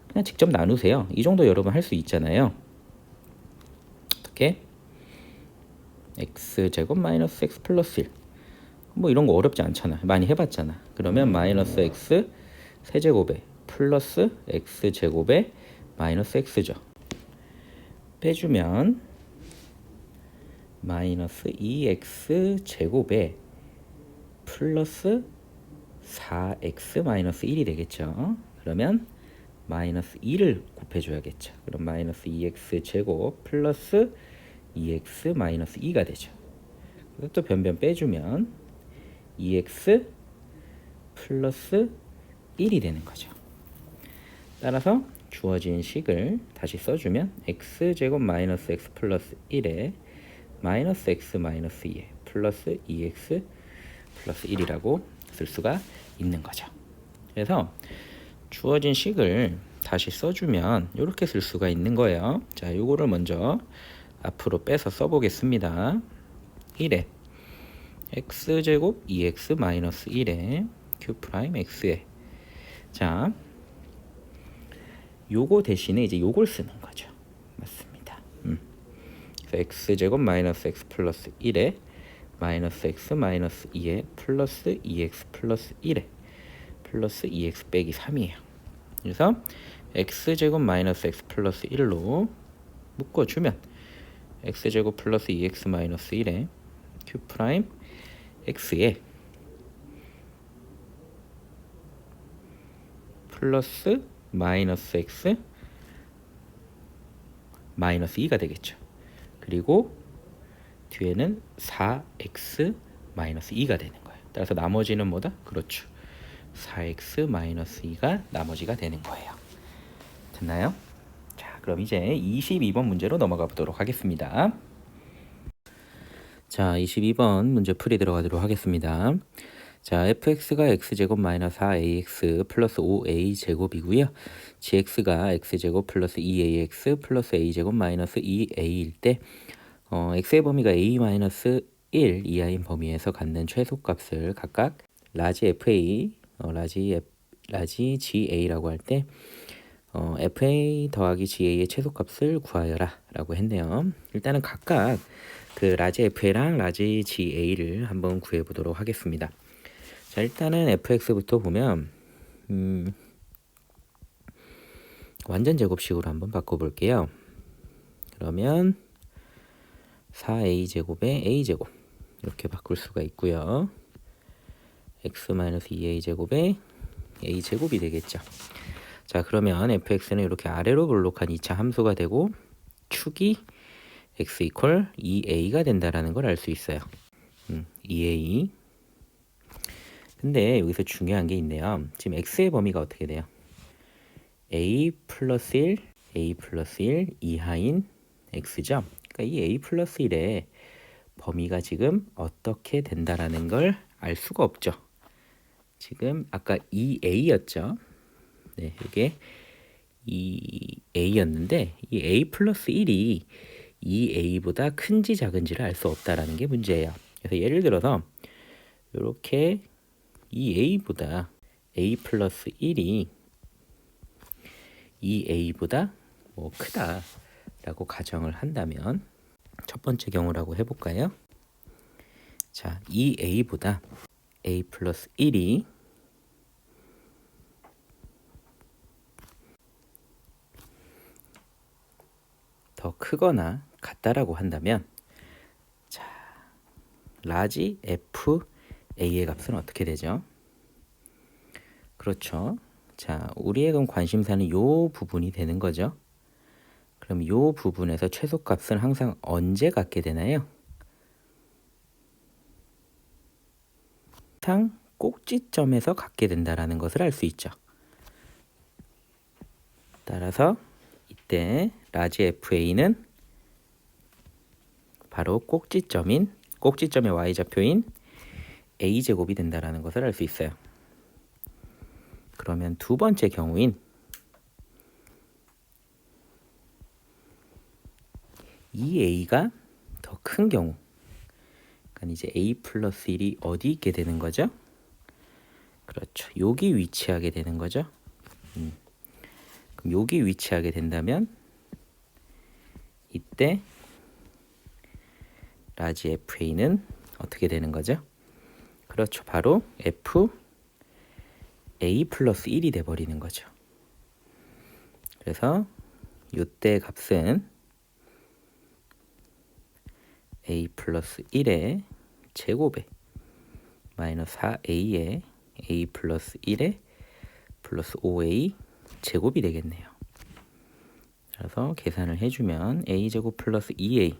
그냥 직접 나누세요. 이 정도 여러분 할 수 있잖아요. 어떻게? x제곱 마이너스 x 플러스 1. 뭐 이런 거 어렵지 않잖아. 많이 해봤잖아. 그러면 마이너스 x 세제곱에 플러스 x제곱에 마이너스 x죠. 빼주면 마이너스 2x 제곱에 플러스 4x 마이너스 1이 되겠죠. 그러면 마이너스 2를 곱해줘야겠죠. 그럼 마이너스 2x 제곱 플러스 2x 마이너스 2가 되죠. 그래서 또 변변 빼주면 2x 플러스 1이 되는 거죠. 따라서 주어진 식을 다시 써주면 x제곱 마이너스 x 플러스 1에 마이너스 x 마이너스 2에 플러스 2x 플러스 1이라고 쓸 수가 있는 거죠. 그래서 주어진 식을 다시 써주면 이렇게 쓸 수가 있는 거예요. 자, 요거를 먼저 앞으로 빼서 써보겠습니다. 1에 x제곱 2x 마이너스 1에 q 프라임 x에 자, 요거 대신에 이제 요걸 쓰는 거죠. 맞습니다. 그래서 x제곱 마이너스 x 플러스 1에 마이너스 x 마이너스 2에 플러스 2x 플러스 1에 플러스 2x 빼기 3이에요. 그래서 x제곱 마이너스 x 플러스 1로 묶어주면 x제곱 플러스 2x 마이너스 1에 q 프라임 x에 플러스 마이너스 x 마이너스 2가 되겠죠. 그리고 뒤에는 4x 마이너스 2가 되는 거예요. 따라서 나머지는 뭐다? 그렇죠. 4x 마이너스 2가 나머지가 되는 거예요. 됐나요? 자, 그럼 이제 22번 문제로 넘어가 보도록 하겠습니다. 자, 22번 문제 풀이 들어가도록 하겠습니다. 자, fx가 x제곱 마이너스 4ax 플러스 5a제곱이고요. gx가 x제곱 플러스 2ax 플러스 a제곱 마이너스 2a일 때 x의 범위가 a 마이너스 1 이하인 범위에서 갖는 최소값을 각각 라지 fa, 라지 ga라고 할 때 fa 더하기 ga의 최소값을 구하여라 라고 했네요. 일단은 각각 그 라지 fa랑 라지 ga를 한번 구해 보도록 하겠습니다. 자, 일단은 fx부터 보면 완전 제곱식으로 한번 바꿔볼게요. 그러면 4a제곱에 a제곱 이렇게 바꿀 수가 있고요. x-2a제곱에 a제곱이 되겠죠. 자, 그러면 fx는 이렇게 아래로 볼록한 2차 함수가 되고 축이 x 이퀄 2a가 된다라는 걸 알 수 있어요. 2a. 근데 여기서 중요한 게 있네요. 지금 x의 범위가 어떻게 돼요? a 플러스 1 이하인 x죠. 그러니까 이 a 플러스 1의 범위가 지금 어떻게 된다라는 걸 알 수가 없죠. 지금 아까 2a였죠. 네, 이게 2a였는데 이 a 플러스 1이 2a보다 큰지 작은지를 알 수 없다라는 게 문제예요. 그래서 예를 들어서 이렇게 2a보다 a 플러스 1이 2a보다 뭐 크다라고 가정을 한다면 첫 번째 경우라고 해볼까요? 자, 2a보다 a 플러스 1이 더 크거나 같다라고 한다면 자, 라지 fa의 값은 어떻게 되죠? 그렇죠. 자, 우리의 그럼 관심사는 이 부분이 되는 거죠. 그럼 이 부분에서 최소값은 항상 언제 갖게 되나요? 항상 꼭지점에서 갖게 된다라는 것을 알 수 있죠. 따라서 이때 라지 FA는 바로 꼭지점의 y좌표인 a제곱이 된다라는 것을 알 수 있어요. 그러면 두 번째 경우인 2a가 더 큰 경우, 그러니까 이제 a 플러스 1이 어디 있게 되는 거죠? 그렇죠. 여기 위치하게 되는 거죠. 그럼 여기 위치하게 된다면 이때 라지 FA는 어떻게 되는 거죠? 그렇죠. 바로 FA 플러스 1이 돼버리는 거죠. 그래서 이때 값은 a 플러스 1의 제곱에 마이너스 4a의 a 플러스 1의 플러스 5a 제곱이 되겠네요. 그래서 계산을 해주면 a제곱 플러스 2a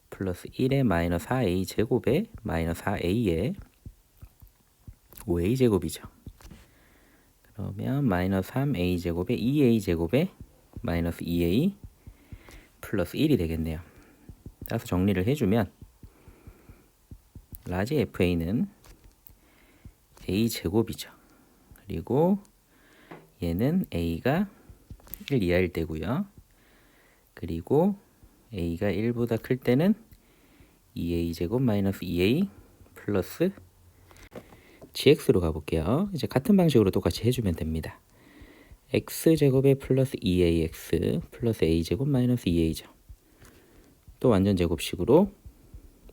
플러스 1의 마이너스 4a 제곱에 마이너스 4a의 5a 제곱이죠. 그러면 마이너스 3a 제곱에 2a 제곱에 마이너스 2a 플러스 1이 되겠네요. 따라서 정리를 해주면 라지 FA는 a 제곱이죠. 그리고 얘는 a가 1 이하일 때고요. 그리고 a가 1보다 클 때는 2a 제곱 마이너스 2a 플러스 gx로 가볼게요. 이제 같은 방식으로 똑같이 해주면 됩니다. x제곱에 플러스 2ax 플러스 a제곱 마이너스 2a죠. 또 완전 제곱식으로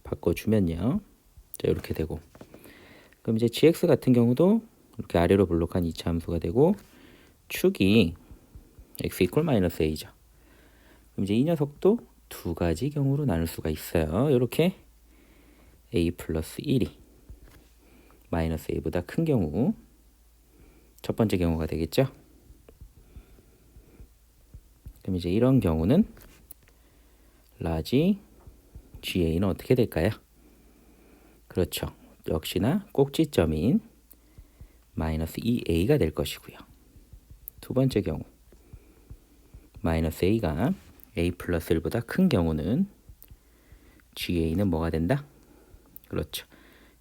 바꿔주면요. 자, 이렇게 되고, 그럼 이제 gx 같은 경우도 이렇게 아래로 블록한 2차 함수가 되고 축이 x 이퀄 마이너스 a죠. 그럼 이제 이 녀석도 두 가지 경우로 나눌 수가 있어요. 이렇게 a 플러스 1이 마이너스 a보다 큰 경우, 첫 번째 경우가 되겠죠. 그럼 이제 이런 경우는 라지 GA는 어떻게 될까요? 그렇죠. 역시나 꼭지점인 마이너스 2a가 될 것이고요. 두 번째 경우 마이너스 a가 a 플러스 1보다 큰 경우는 GA는 뭐가 된다? 그렇죠.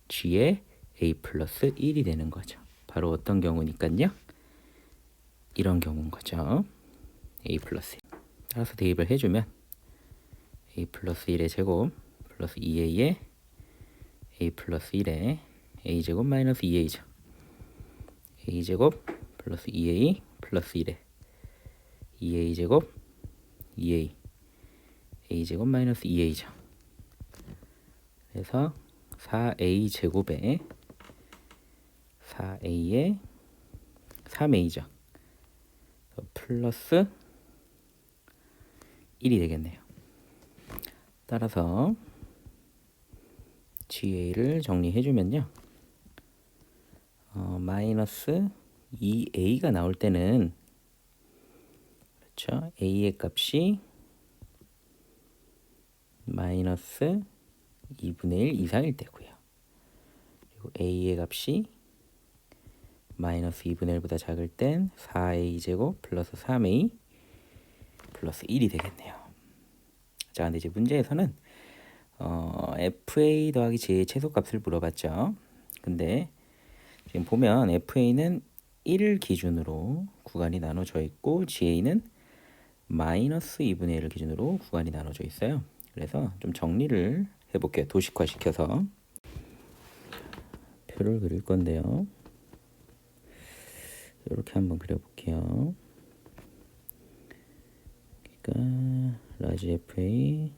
G의 a 플러스 1이 되는 거죠. 바로 어떤 경우니까요? 이런 경우인 거죠. a 플러스 1. 따라서 대입을 해주면 a 플러스 1의 제곱 플러스 2a의 a 플러스 1의 a 제곱 마이너스 2a죠. a 제곱 플러스 2a 플러스 1의 2a 제곱 2a a 제곱 마이너스 2a죠. 그래서 4a 제곱에 4a의 3a죠. 플러스 1이 되겠네요. 따라서 GA를 정리해주면요. 마이너스 2a가 나올 때는 그렇죠. a의 값이 마이너스 2분의 1 이상일 때고요. 그리고 a의 값이 마이너스 2분의 1보다 작을 땐 4a 제곱 플러스 3a 플러스 1이 되겠네요. 자, 근데 이제 문제에서는 FA 더하기 GA의 최소값을 물어봤죠. 근데 지금 보면 FA는 1 기준으로 구간이 나눠져 있고 GA는 마이너스 2분의 1을 기준으로 구간이 나눠져 있어요. 그래서 좀 정리를 해볼게요. 도식화 시켜서 표를 그릴 건데요. 이렇게 한번 그려볼게요. 그러니까 라지 FA,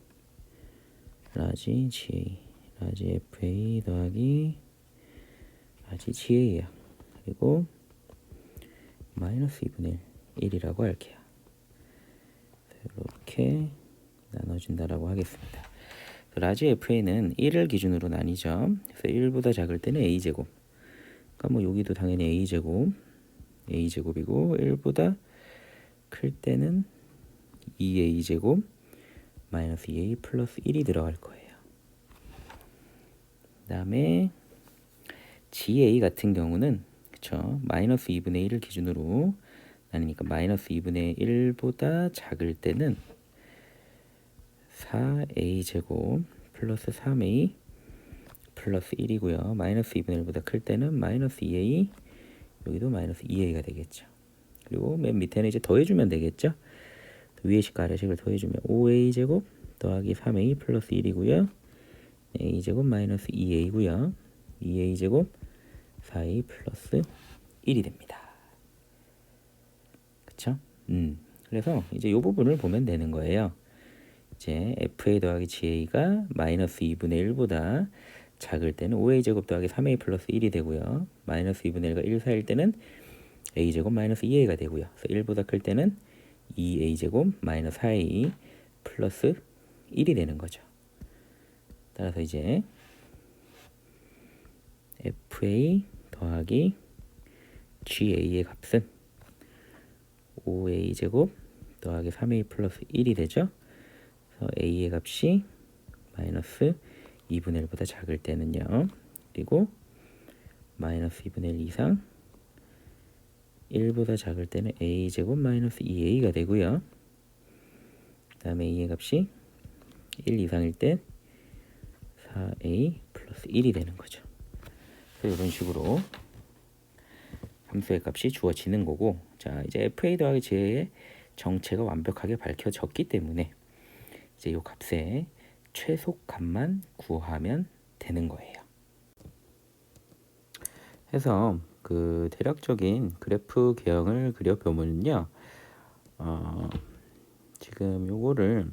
라지 GA, 라지 FA 더하기 라지 GA야. 그리고 마이너스 2분의 1이라고 할게요. 이렇게 나눠진다라고 하겠습니다. 라지 FA는 1을 기준으로 나뉘죠. 그래서 1보다 작을 때는 A제곱. 그러니까 뭐 여기도 당연히 A제곱이고 1보다 클 때는 2A제곱 마이너스 2A 플러스 1이 들어갈 거예요. 그 다음에 GA 같은 경우는 그쵸, 마이너스 2분의 1을 기준으로 나누니까 마이너스 2분의 1보다 작을 때는 4A제곱 플러스 3A 플러스 1이고요. 마이너스 2분의 1보다 클 때는 마이너스 2A, 여기도 마이너스 2A가 되겠죠. 그리고 맨 밑에는 이제 더해주면 되겠죠. 위에식과 아래식을 더해주면 5A제곱 더하기 3A 플러스 1이고요. A제곱 마이너스 2A고요. 2A제곱 4A 플러스 1이 됩니다. 그쵸? 그래서 이제 이 부분을 보면 되는 거예요. 이제 FA 더하기 GA가 마이너스 2분의 1보다 작을 때는 5A제곱 더하기 3A 플러스 1이 되고요. 마이너스 2분의 1과 1 사이일 때는 A제곱 마이너스 2A가 되고요. 그래서 1보다 클 때는 2A제곱 마이너스 4A 플러스 1이 되는 거죠. 따라서 이제 FA 더하기 GA의 값은 5A제곱 더하기 3A 플러스 1이 되죠. 그래서 A의 값이 마이너스 2분의 1보다 작을 때는요. 그리고 마이너스 2분의 1 이상 1보다 작을 때는 A제곱 마이너스 2A가 되고요. 그 다음에 A의 값이 1 이상일 때 4A 플러스 1이 되는 거죠. 그래서 이런 식으로 함수의 값이 주어지는 거고, 자 이제 FA 더하기 GA의 정체가 완벽하게 밝혀졌기 때문에 이제 이 값의 최소값만 구하면 되는 거예요. 해서 그 대략적인 그래프 개형을 그려보면요, 지금 요거를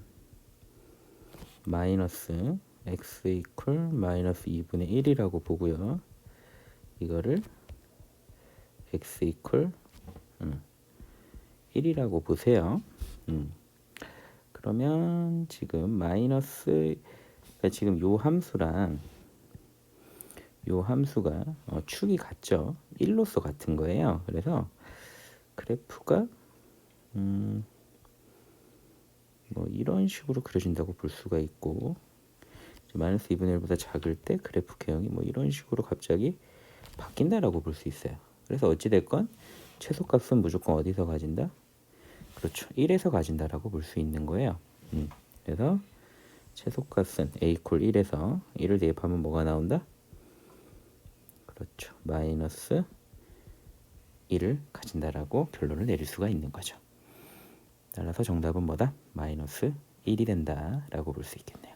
마이너스 x 이퀄 마이너스 2분의 1이라고 보고요. 이거를 x 이퀄 1이라고 보세요. 그러면 지금 마이너스, 그러니까 지금 요 함수랑 요 함수가 축이 같죠. 1로서 같은 거예요. 그래서 그래프가 뭐 이런 식으로 그려진다고 볼 수가 있고, 마이너스 2분의 1보다 작을 때 그래프 개형이 뭐 이런 식으로 갑자기 바뀐다라고 볼 수 있어요. 그래서 어찌됐건 최소값은 무조건 어디서 가진다? 그렇죠, 1에서 가진다라고 볼 수 있는 거예요. 그래서 최소값은 a 이퀄 1에서 1을 대입하면 뭐가 나온다? 그렇죠, 마이너스 1을 가진다라고 결론을 내릴 수가 있는 거죠. 따라서 정답은 뭐다? 마이너스 1이 된다라고 볼 수 있겠네요.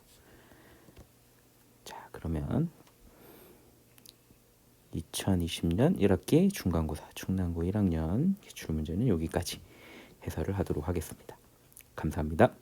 자, 그러면 2020년 1학기 중간고사 충남고 1학년 기출문제는 여기까지 해설을 하도록 하겠습니다. 감사합니다.